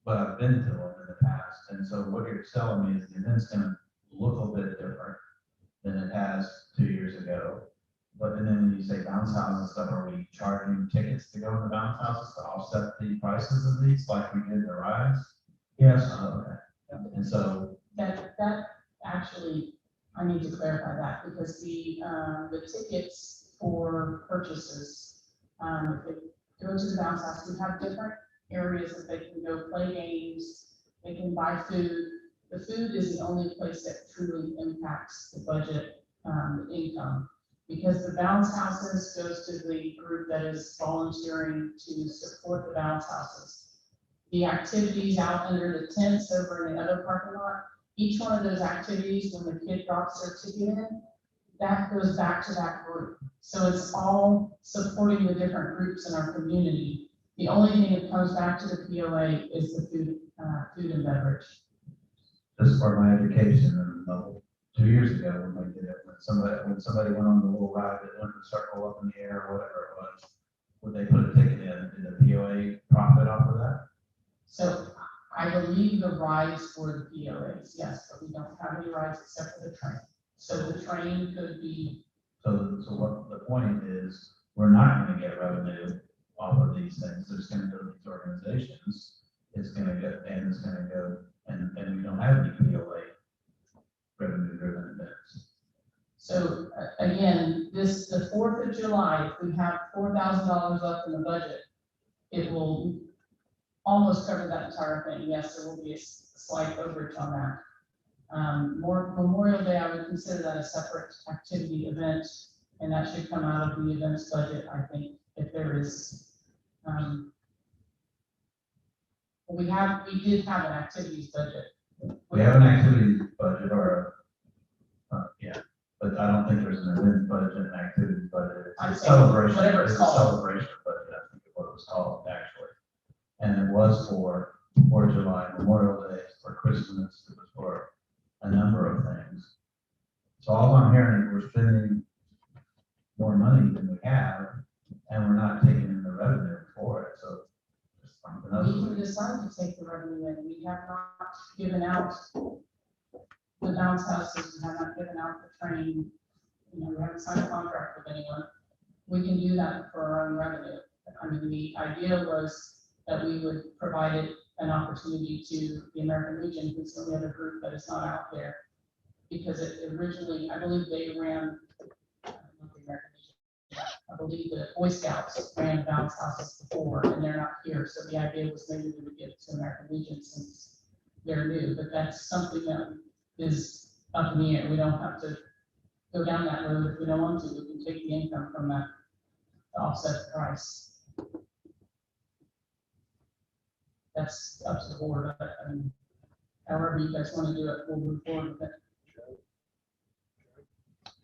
But I've been to them in the past, and so what you're telling me is the event's gonna look a bit different than it has 2 years ago. But and then when you say bounce houses and stuff, are we charging tickets to go in the bounce houses to offset the prices of these like we did the rides? Yes. Okay. And so, That actually, I need to clarify that because the tickets for purchases, if they go to the bounce house, we have different areas that they can go play games, they can buy food. The food is the only place that truly impacts the budget, the income. Because the bounce houses goes to the group that is volunteering to support the bounce houses. The activities out under the tents over in the other parking lot, each one of those activities, when the kid drops their ticket in, that goes back to that group. So it's all supporting the different groups in our community. The only thing that comes back to the POA is the food and beverage. this is for my education, and 2 years ago when they did it, when somebody went on the little ride that went in a circle up in the air or whatever it was, would they put a ticket in, did the POA profit off of that? So I believe the rides were the POAs, yes, but we don't have any rides except for the train. So the train could be. So what the point is, we're not gonna get revenue off of these things, it's gonna go to these organizations, it's gonna get, and it's gonna go, and we don't have any POA revenue driven events. So again, the 4th of July, if we have $4,000 left in the budget, it will almost cover that entire thing. Yes, there will be a slight overage on that. Memorial Day, I would consider that a separate activity event, and that should come out of the events budget, I think, if there is. We did have an activities budget. We have an activity budget yeah, but I don't think there's an event budget, an activity budget. I'd It's a say celebration. whatever it's called. Celebration budget, I think is what it was called, actually. And it was for 4th of July, Memorial Day, for Christmas, it was for a number of things. So all I'm hearing is we're spending more money than we have, and we're not taking in the revenue for it, so. just something else. We can decide to take the revenue in. We have not given out the bounce houses, we have not given out the train. We haven't signed a contract with anyone. We can do that for our own revenue. I mean, the idea was that we would provide an opportunity to the American Legion, who's the only other group that is not out there. Because it originally, I believe they ran, not the American Legion, I believe the Boy Scouts ran bounce houses before, and they're not here, so the idea was maybe we would give it to American Legion since they're new, but that's something that is up in the air. We don't have to go down that road if we don't want to. We can take the income from that to offset the price. That's up to the board. I mean, however you guys want to do it, we'll move forward with it.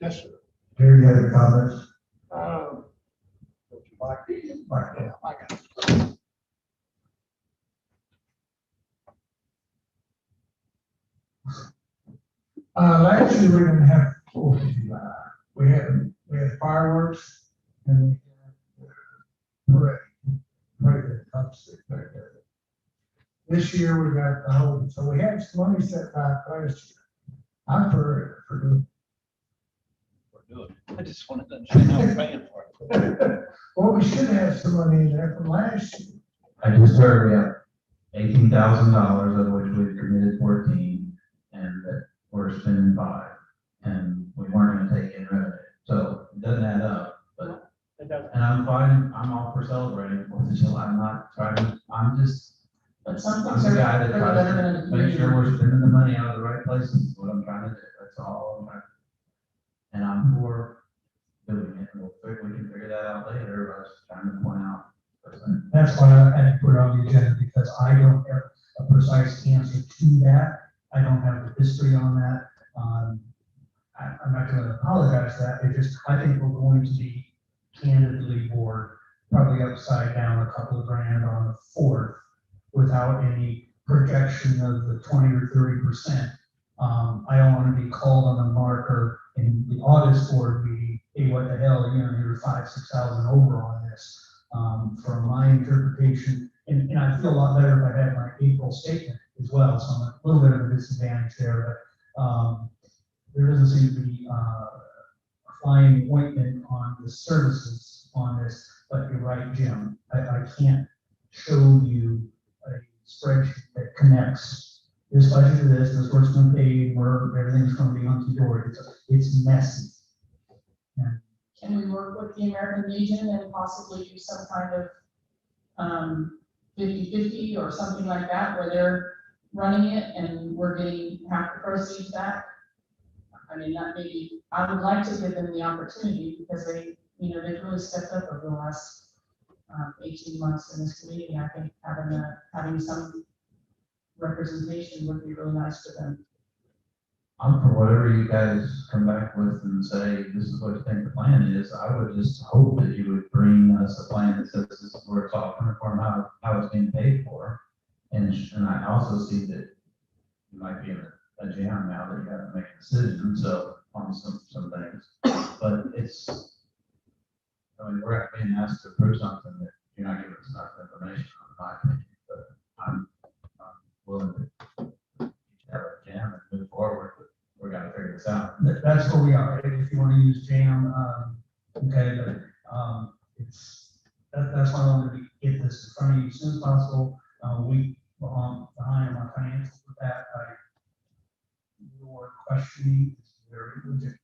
Yes, sir. Jerry, you have any comments? Mike, Mike, I got it. Last year we didn't have Fourth of July. We had fireworks and we had parade that comes back there. This year we got the whole, so we had some money set back last year. I'm for doing. We're doing. I just wanted to understand how we're paying for it. Well, we should have some money in there from last year. I just heard we have $18,000, of which we've committed 14, and that we're spending 5, and we weren't gonna take in revenue. So it doesn't add up, but, It doesn't. and I'm fine, I'm all for celebrating 4th of July. I'm not trying, But some I'm things the are guy that for the tries betterment of to the make sure community. we're spending the money out of the right places, is what I'm trying to do. That's all I'm trying. And I'm for doing it, we can figure that out later, I was trying to point out. That's why I had to put it on the agenda, because I don't have a precise answer to that. I don't have the history on that. I'm not gonna apologize for that. It just, I think we're going to be candidly bored, probably upside down a couple of grand on the 4th without any projection of the 20 or 30%. I don't want to be called on the marker in the August board meeting, hey, what the hell, you're 5,000-6,000 over on this. From my interpretation, and I feel a lot better if I had my April statement as well, so I'm a little bit of a disadvantage there, but there doesn't seem to be flying ointment on the services on this, but you're right, Jim. I can't show you a spreadsheet that connects this budget to this where it's going to pay, where everything's going to be hunky-dory. It's messy. And Can we work with the American Legion and possibly do some kind of 50-50 or something like that, where they're running it and we're getting half the proceeds back? I mean, that maybe, I would like to give them the opportunity, because they've really stepped up over the last 18 months in this community. I think having some representation would be really nice for them. I'm for whatever you guys come back with and say, this is what you think the plan is. I would just hope that you would bring us a plan that says this is where it's all coming from, how it's being paid for. And I also see that you might be in a jam now that you have to make a decision, so on some things. But we're being asked to approve something that you're not giving us enough information on, in my opinion. But I'm willing to have a jam and move forward. We gotta figure this out. That's where we are. If you want to use jam, okay, but that's why I wanted to get this in front of you as soon as possible. We behind my financials with that. Your questioning is very legit.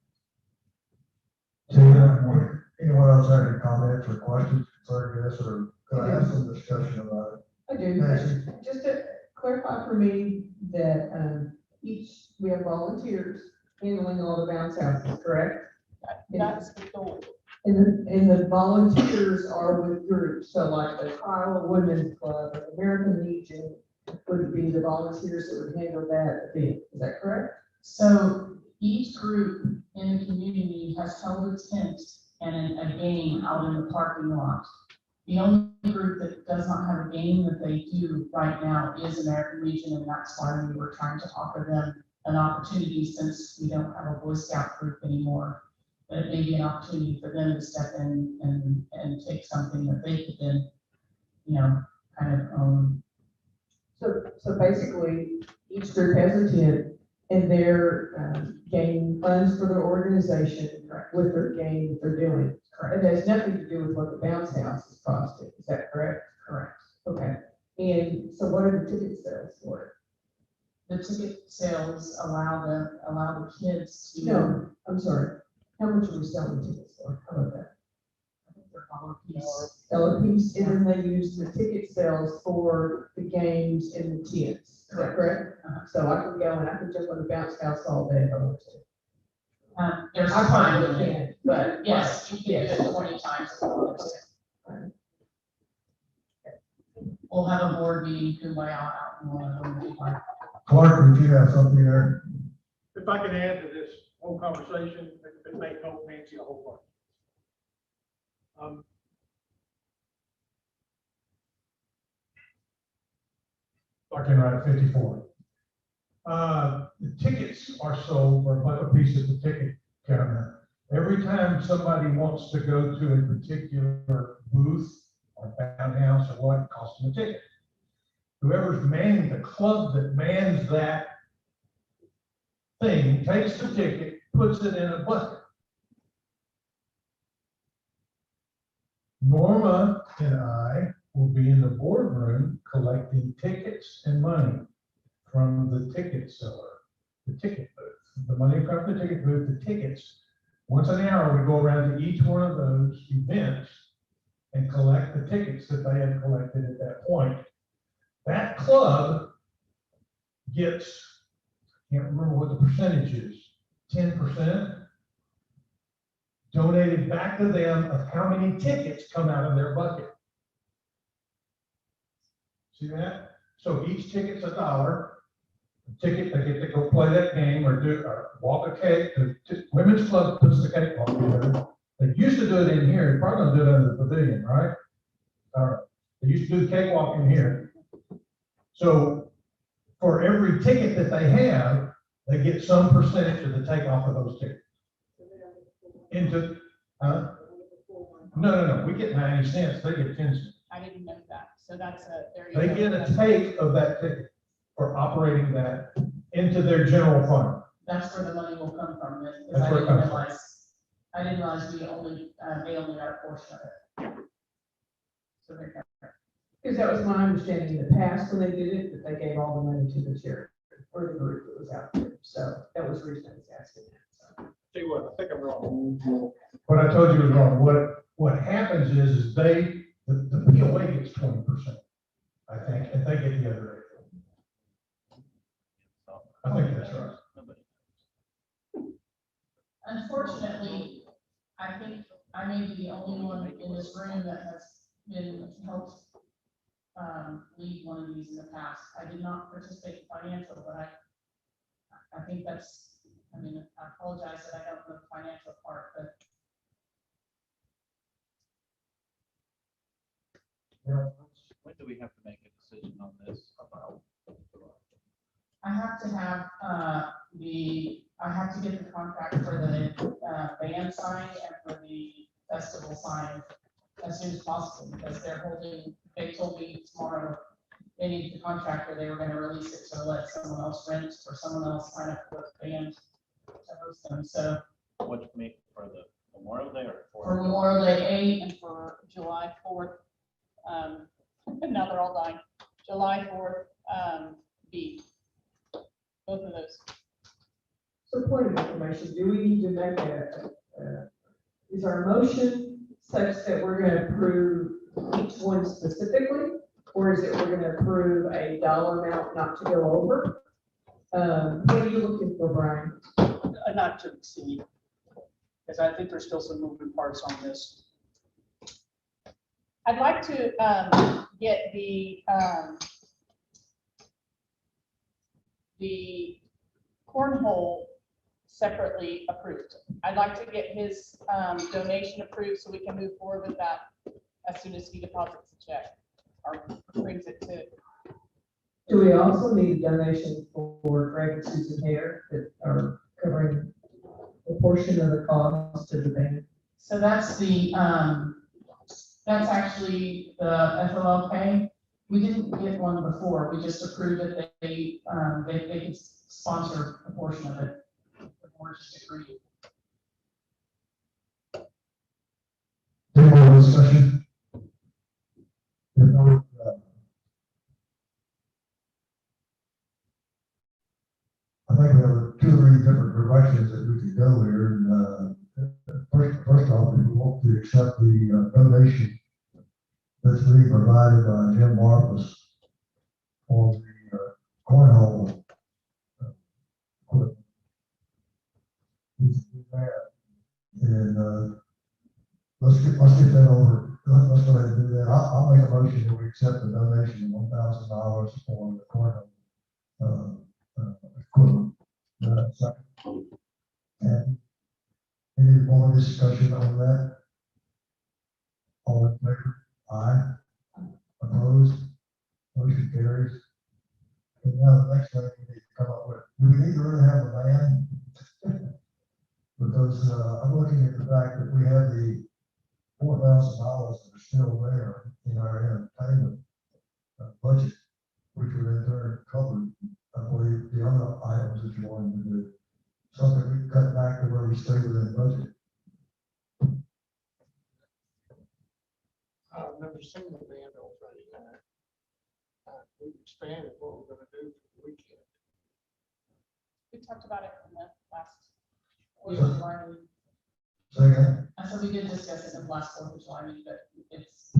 Anyone else have any comments or questions concerning this, or could I have some discussion about it? I do. Nancy? Just to clarify for me that we have volunteers handling all the bounce houses, correct? That's the goal. And the volunteers are with groups, so like the Kiowa Women's Club, American Legion would be the volunteers that would handle that event. Is that correct? So each group in the community has held a tent and a game out in the parking lot. The only group that does not have a game that they do right now is American Legion, and that's why we were trying to offer them an opportunity, since we don't have a Boy Scout group anymore. That it may be an opportunity for them to step in and take something that they could then, kind of own. So basically, each group has a tent and they're gaining funds for their organization with their game that they're doing. It has nothing to do with what the bounce house is costing. Is that correct? Correct. Okay. And so what are the ticket sales for it? The ticket sales allow the kids to. No, I'm sorry. How much are we selling tickets for? How about that? dollar piece. dollar piece, and then they use the ticket sales for the games and the tents. Is that correct? So I can go and I can jump on the bounce house all day if I want to. There's I time probably limit, can't, but yes, you can do yes. it 20 times. if you want to. We'll have a board meeting, kumbaya out in one of them. Clark, did you have something there? If I can add to this whole conversation, it may help Nancy a whole lot. Talking right at 54. The tickets are sold for a piece of the ticket cabinet. Every time somebody wants to go to a particular booth or bounce house or what, it costs them a ticket. Whoever's manning the club that mans that thing takes the ticket, puts it in a bucket. Norma and I will be in the boardroom collecting tickets and money from the ticket seller, the ticket booth. The money from the ticket booth, the tickets. Once an hour, we go around to each one of those events and collect the tickets that they had collected at that point. That club gets, can't remember what the percentage is, 10%, donated back to them of how many tickets come out of their bucket. See that? So each ticket's $1. The ticket, they get to go play that game or walk a cake. The women's club puts the cake walk together. They used to do it in here. They're probably gonna do it in the pavilion, right? All right. They used to do the cake walk in here. So for every ticket that they have, they get some percentage of the takeoff of those tickets. Into, no, we get 90 cents, they get 10 cents. I didn't know that, so that's a very. They get a take of that ticket for operating that into their general fund. That's where the money will come from, because That's I where it didn't comes from. realize we only, they only got a portion of it. So they're. Because that was my understanding in the past when they did it, that they gave all the money to the charity or the group that was out there. So that was the reason I was asking that. So. Tell you what, I think I'm wrong. What I told you was wrong. What happens is the POA gets 20%, I think, and they get the other 80%. I think that's right. Unfortunately, I think I may be the only one in this room that has been helped lead one of these in the past. I did not participate in financial, but I think that's, I mean, I apologize that I don't know the financial part, but. When do we have to make a decision on this about? I have to have, I have to get the contract for the, band signed and for the festival signed as soon as possible, because they're holding, they told me tomorrow they needed the contract, or they were gonna release it to let someone else rent, or someone else sign up for the band to host them, so. What do you mean, for the Memorial Day or For Memorial Day 8 And for July 4th, now they're all dying, July 4th, B. Both of those. So point of information, do we need to make is our motion such that we're gonna approve each one specifically? Or is it we're gonna approve a dollar amount not to go over? What are you looking for, Brian? Not to exceed, because I think there's still some moving parts on this. I'd like to get the cornhole separately approved. I'd like to get his donation approved so we can move forward with that as soon as he deposits the check or brings it to. Do we also need a donation for Greg and Susan Hare that are covering a portion of the cost to the band? So that's the, that's actually the FOLK. We didn't get one before, we just approved that they could sponsor a portion of it. The board just agreed. Any more discussion? If not, I think we have 2 or 3 different directions that we could go here. And first off, if we want to we accept the donation that's being provided by Jim Marcus for the cornhole. Equipment. And let's get that over. Let's go ahead and do that. I'll make a motion that we accept the donation of $1,000 for the cornhole equipment. Second. And any more discussion on that? All in favor? Aye. Opposed? Motion carries. And now the next thing we need to come up with, do we need to really have a ban? Because I'm looking at the fact that we have the $4,000 that are still there in our entertainment budget, which would in turn cover for the other items that you wanted to do. Something we cut back to where we stay within budget. I've never seen the band on Friday night. We expanded what we're gonna do for the weekend. We talked about it in the last. Say again? I said we did discuss it in the last 4th of July meeting, but it's,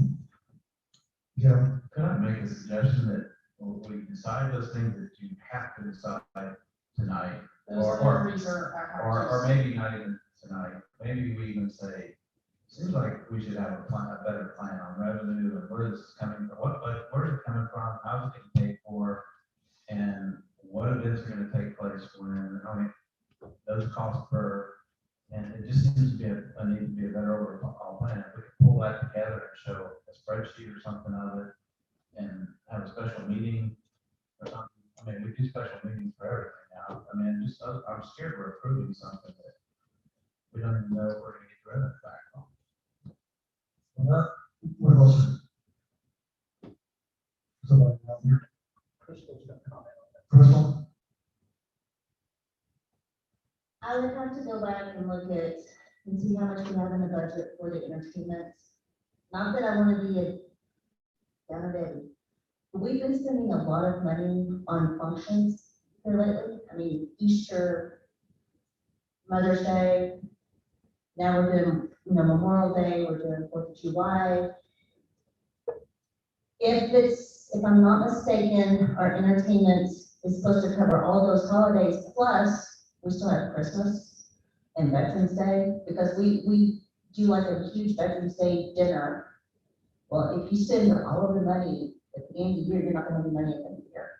Jim? Could I make a suggestion that we decide those things that you have to decide tonight? those Or- deliveries are. Or maybe not even tonight, maybe we even say, seems like we should have a better plan on revenue and where this is coming from, where is it coming from, how's it getting paid for? And what events are gonna take place when, I mean, those costs per, and it just seems to be a need to be a better overall plan. If we could pull that together and show a spreadsheet or something of it and have a special meeting or something. I mean, we do special meetings for everything now. I mean, just, I'm scared we're approving something that we don't even know if we're gonna get the revenue back on. What else? Somebody down here? Crystal's got a comment on that. Crystal? I would have to go back and look at and see how much we have in the budget for the entertainment. Not that I want to be a down Betty. We've been spending a lot of money on functions here lately. I mean, Easter, Mother's Day. Now we're doing, Memorial Day, we're doing 4th of July. If I'm not mistaken, our entertainment is supposed to cover all those holidays, plus we still have Christmas and Veterans Day, because we do like a huge Veterans Day dinner. Well, if you spend all of the money at the end of the year, you're not gonna have any money at the end of the year.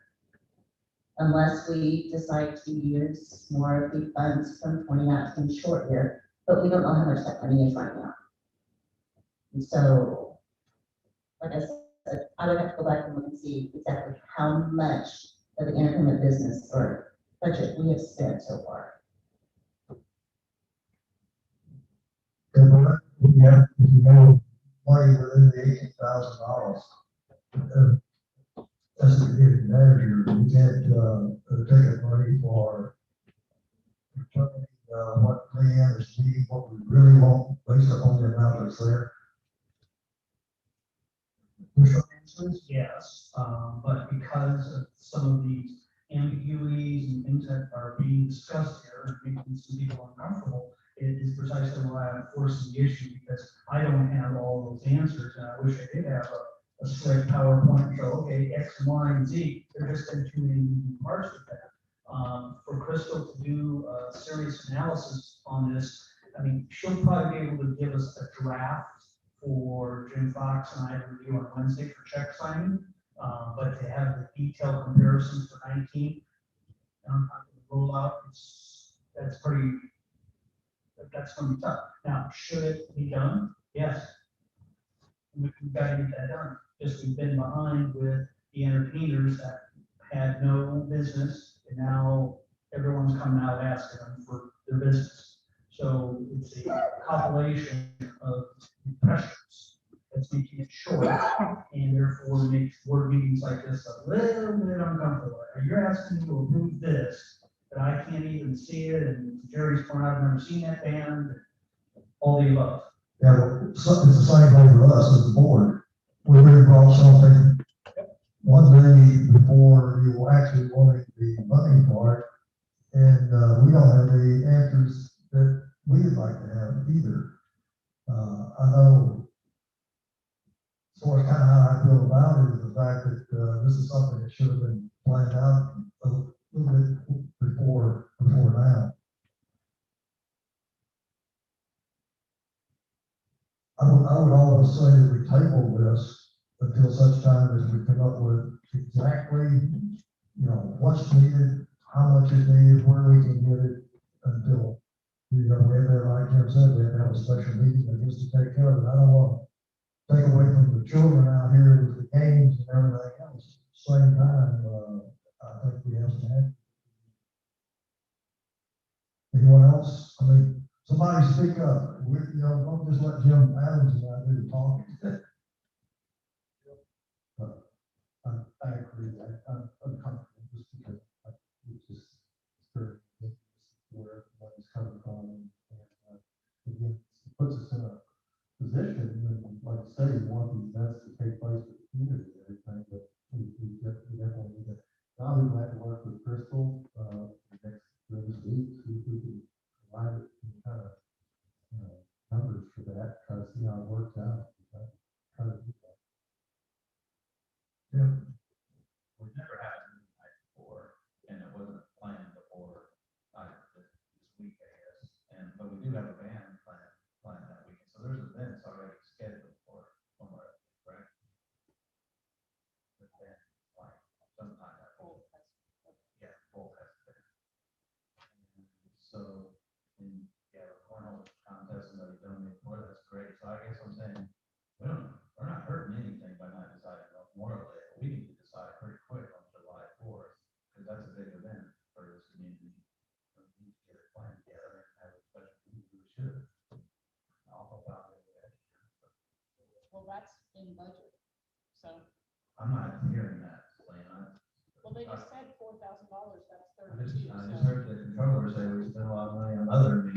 Unless we decide to use more of the funds from 2019 short year, but we don't know how much that money is right now. And so, like I said, I would have to go back and look and see exactly how much of the entertainment business or budget we have spent so far. If you know money within the $18,000, as a community manager, you can't take money for determining what LeaAnne is needing, what we really want, based upon the amount that's there. Yes, but because of some of these ambiguities and things that are being discussed here, making some people uncomfortable, it is precisely why I'm forcing the issue, because I don't have all those answers, and I wish I did have a slick PowerPoint show, okay, X, Y, and Z, there just been too many moving parts with that. For Crystal to do a serious analysis on this, I mean, she'll probably be able to give us a draft for Jim Fox and I to review on Wednesday for check signing, but to have the detailed comparisons for 19, rollout, that's going to be tough. Now, should it be done? Yes. We've got to get that done. Just we've been behind with the entertainers that had no business, and now everyone's coming out asking them for their business. So it's a compilation of pressures that's making it short, and therefore makes board meetings like this a little bit uncomfortable. You're asking me to approve this, but I can't even see it, and Jerry's point, I've never seen that band, all the above. Yeah, well, it's the same way for us as the board. We really brought something one day before you actually wanted the money for it, and we don't have the answers that we'd like to have either. I know, sort of kind of how I feel about it is the fact that, this is something that should have been planned out a little bit before now. I would almost say that we table this until such time as we come up with exactly, you know, what's needed, how much is needed, where we can get it, until, you know, we have to, like Jim said, we have to have a special meeting, I guess, to take care of it. I don't want to take away from the children out here with the games and everything else. Same time, I think we have to have. Anyone else? I mean, somebody speak up. We, you know, don't just let Jim Adams and I do the talking. I agree, I'm uncomfortable just because it's just very, where everybody's coming from. And again, it puts us in a position, and like I say, we want these events to take place with the community and everything, but we definitely need to. Now we might have to work with Crystal, this week, see if we can provide some kind of, numbers for that, try to see how it works out. Try to do that. Yeah. We've never had a meeting night before, and it wasn't planned before, this week, I guess. But we do have a band planned that weekend, so there's events already scheduled for somewhere, right? The band, like, sometime that full festival. Yeah, full festival. So, and, yeah, the cornhole contest and that we donate for, that's great. So I guess I'm saying, we're not hurting anything by not deciding on Memorial Day. We need to decide pretty quick on July 4th, because that's a big event for this community. We need to get it planned together and have a special meeting. We should. I'll help out with that. Well, that's in budget, so, I'm not hearing that, Lane. well, they just said $4,000, that's I just 32, so. heard the controller say we spend a lot of money on other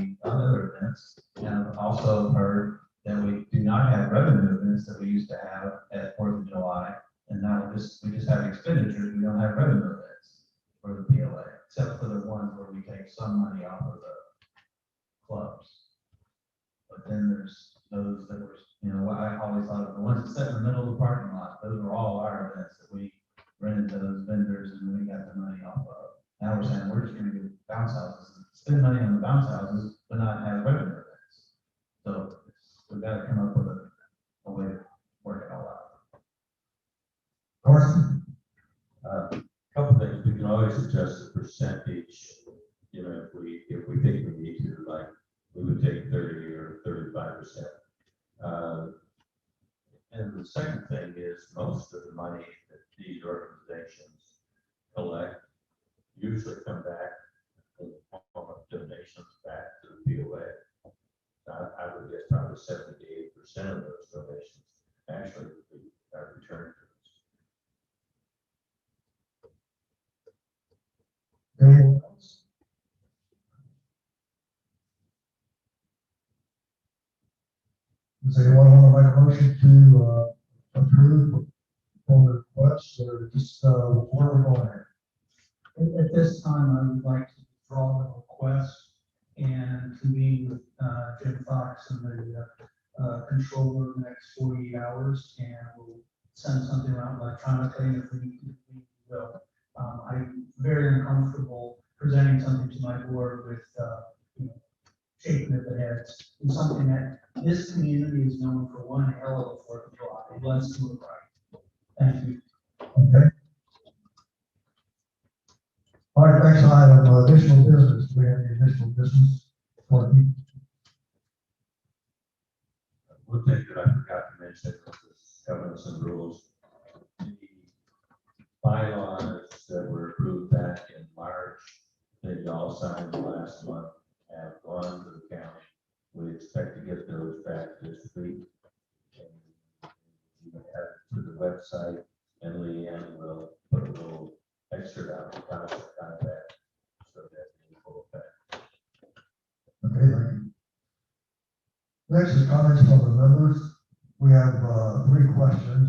events, and I've also heard that we do not have revenue events that we used to have at 4th of July, and now we just have expenditures, we don't have revenue events for the PLA, except for the ones where we take some money off of the clubs. But then there's those that were, you know, I always thought of the ones that sit in the middle of the parking lot, those were all our events that we rented to those vendors and we got the money off of. Now we're saying we're just gonna do bounce houses, spend money on the bounce houses, but not have revenue events. So we've got to come up with a way to work it all out. Carson? Couple things, we can always adjust the percentage, you know, if we think we need to, like, we would take 30 or 35%. And the second thing is most of the money that these organizations collect usually come back in the form of donations back to the POA. I would guess probably 70 to 80% of those donations actually would be returned to us. Anyone else? Does anyone want to make a motion to approve on the request, or just, where we're going at? At this time, I would like to withdraw the request and convene with Jim Fox and the controller in the next 48 hours, and we'll send something out electronically, and if we need to, we will. I'm very uncomfortable presenting something to my board with, shaking of the heads. It's something that this community is known for one hell of a 4th of July. Let's do it right. Thank you. Okay. All right, next item, additional business. Do we have any additional business for you? One thing that I forgot to mention was governance and rules. The bylaws that were approved back in March, they all signed last month, have gone to the county. We expect to get those back this week. And you can add it to the website, and LeaAnne will put a little extra out of that, so that in full effect. Okay, thank you. Next is comments from the members. We have 3 questions.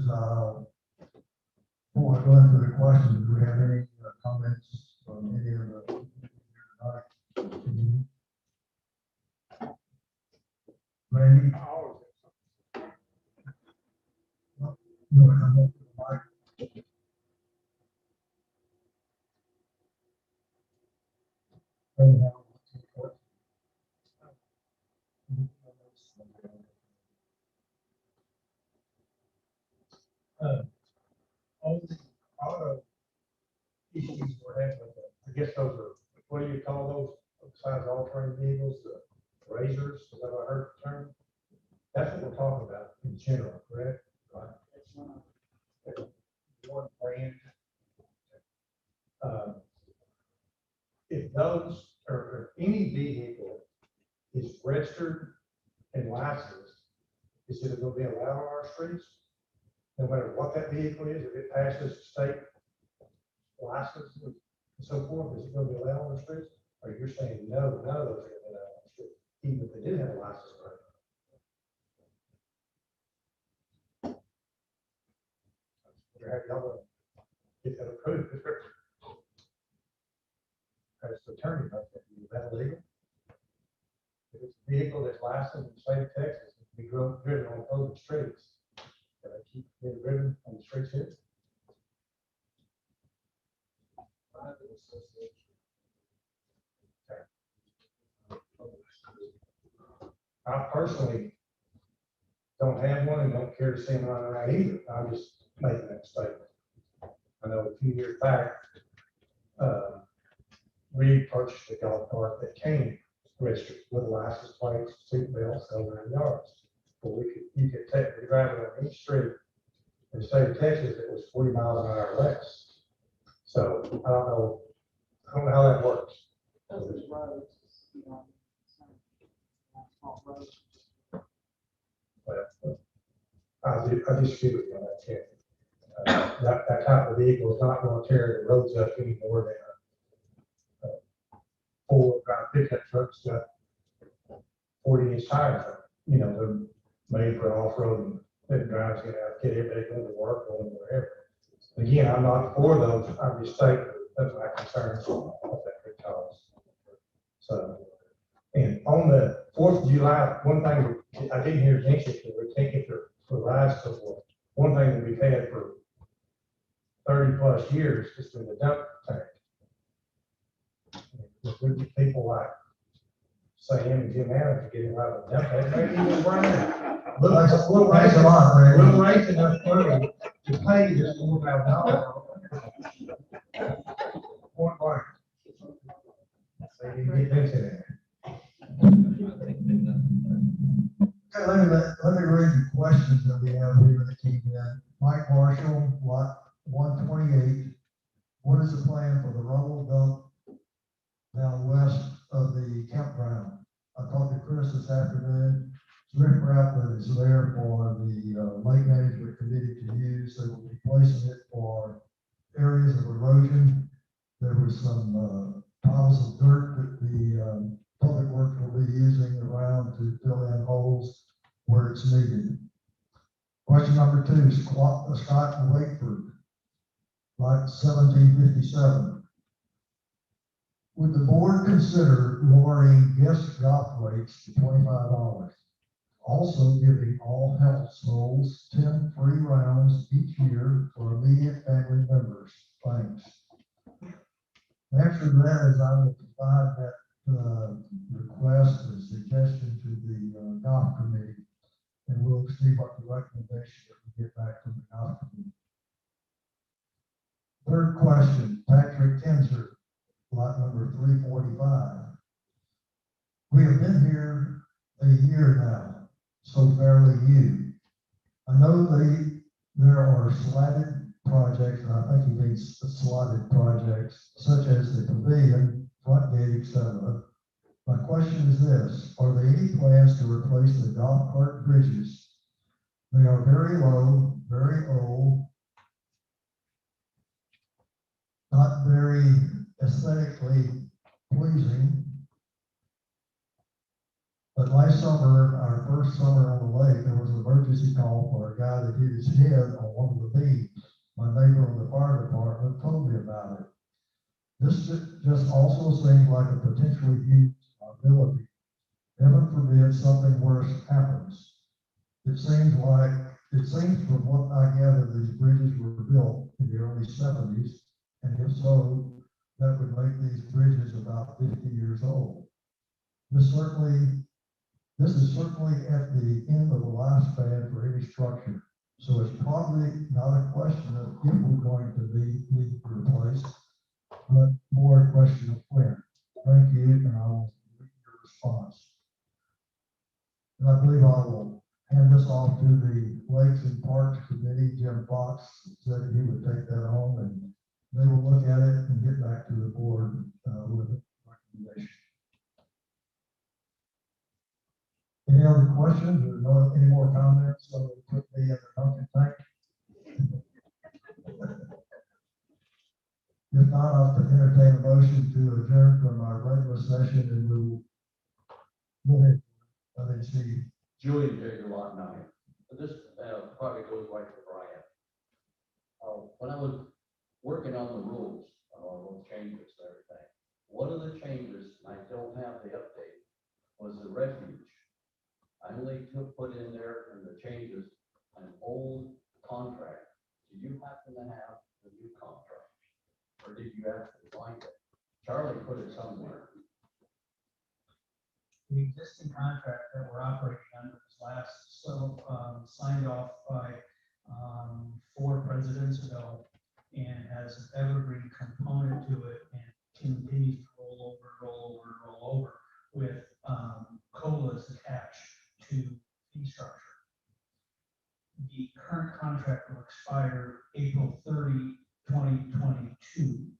Before I go into the questions, do we have any comments from any of the people here tonight? Randy? I always On the auto issues we're having, I guess those are, what do you call those, besides all-terrain vehicles, the razors, is that what I heard the term? That's what we're talking about in general, correct? Right. One brand. If those, or if any vehicle is registered and licensed, is it going to be allowed on our streets? No matter what that vehicle is, if it passes state license and so forth, is it going to be allowed on the streets? Or you're saying, no, none of those are going to be allowed on the street, even if they did have a license, right? Have y'all get that approved? As the attorney, is that illegal? If it's a vehicle that's licensed in the state of Texas, it can be driven on open streets. Can I keep being driven on the streets here? I personally don't have one and don't care to see them run around either. I'm just making that statement. I know a few years back, we purchased a golf cart that came registered with license plates, seat belts, over 9 yards. But you could technically drive it on each street in the state of Texas that was 40 miles an hour or less. So I don't know how that works. Those are roads, you know, small roads. But I disagree with you on that, Ken. That type of vehicle is not going to tear the roads up any more than a four-wheel drive pickup truck's got 40-inch tires on it. You know, they're made for off-road and it drives it out, get everybody going to work or whatever. Again, I'm not for those. I'm just stating that's my concerns of that could cause. So, and on the 4th of July, one thing I didn't hear mentioned, we're taking for rides so forth. One thing that we've had for 30+ years is been the dump tank. There's people like Sam and Jim Adams to get him out of the dump tank. Maybe even Brian. Thanks a lot, Ray. We'll raise enough money to pay this $4,000. Point blank. So you can get this in there. Okay, let me read the questions that we have here that came in. Mike Marshall, lot 128. What is the plan for the rubble dump down west of the campground? I talked to Chris this afternoon. Rick Rapp is there for the lake management committee to use. They will be placing it for areas of erosion. There was some piles of dirt that the public works will be using around to fill in holes where it's needed. Question number 2, Scott and Wakeford, lot 1757. Would the board consider lowering guest golf rates to $25? Also giving all households 10 free rounds each year for immediate family members. Thanks. The answer to that is I will provide that request or suggestion to the golf committee, and we'll see what the recommendation that we get back from the golf committee. Third question, Patrick Kinzer, lot number 345. We have been here a year now, so fairly new. I know there are slatted projects, and I think he means slotted projects, such as the pavilion, front gate, etc. My question is this: are there any plans to replace the golf cart bridges? They are very low, very old, not very aesthetically pleasing. But last summer, our first summer on the lake, there was an emergency call for a guy that hit his head on one of the beams. My neighbor on the fire department told me about it. This just also seems like a potentially huge liability. Heaven forbid something worse happens. It seems from what I gather, these bridges were built in the early 70s, and if so, that would make these bridges about 50 years old. This is certainly at the end of the lifespan for any structure. So it's probably not a question of if we're going to need to replace, but more a question of when. Thank you, and I will read your response. And I believe I will hand this off to the Lakes and Parks Committee. Jim Fox said he would take that on, and they will look at it and get back to the board with a recommendation. Any other questions or any more comments? So put me in the Duncan tank. If not, I'll entertain a motion to adjourn from our regular session, and we will go ahead. I think Steve. Julian Jaeger, Lot 9. This probably goes right to Brian. When I was working on the rules, those changes and everything, one of the changes, and I don't have the update, was the refuge. I only put in there in the changes an old contract. Do you happen to have the new contract? Or did you actually find it? Charlie put it somewhere. The existing contract that we're operating under is last, signed off by 4 presidents ago, and has an evergreen component to it, and continues to roll over with COLAs attached to fee structure. The current contract will expire April 30, 2022.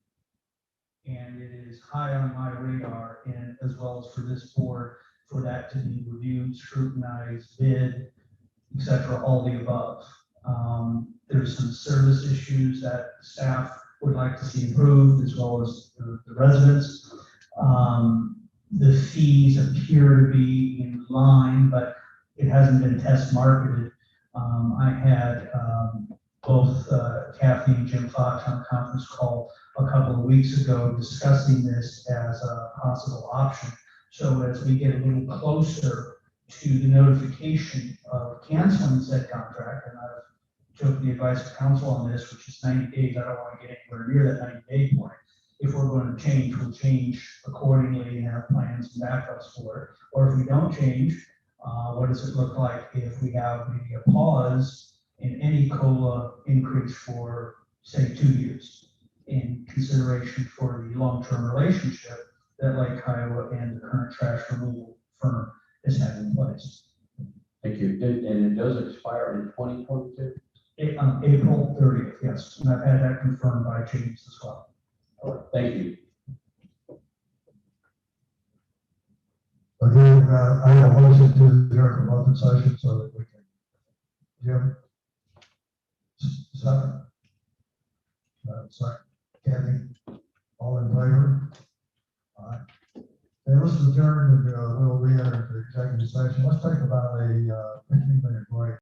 And it is high on my radar, and as well as for this board, for that to be reviewed, scrutinized, bid, et cetera, all the above. There's some service issues that staff would like to see improved, as well as the residents. The fees appear to be in line, but it hasn't been test marketed. I had both Kathy and Jim Fox on a conference call a couple of weeks ago discussing this as a possible option. So as we get a little closer to the notification of canceling said contract, and I've took the advice of council on this, which is 90 days, I don't want to get anywhere near that 90-day point. If we're going to change, we'll change accordingly and have plans and backups for it. Or if we don't change, what does it look like if we have maybe a pause in any COLA increase for, say, 2 years, in consideration for the long-term relationship that Lake Kiowa and the current trash removal firm has had in place. Thank you. And it does expire in 2022? April 30th, yes. And I've had that confirmed by James as well. All right, thank you. Again, I have a motion to adjourn from open session so that we can. Jim? Second. Second. Kathy? All in favor? All right. Okay, let's adjourn and we'll re-enter the executive session. Let's take about a 15-minute break.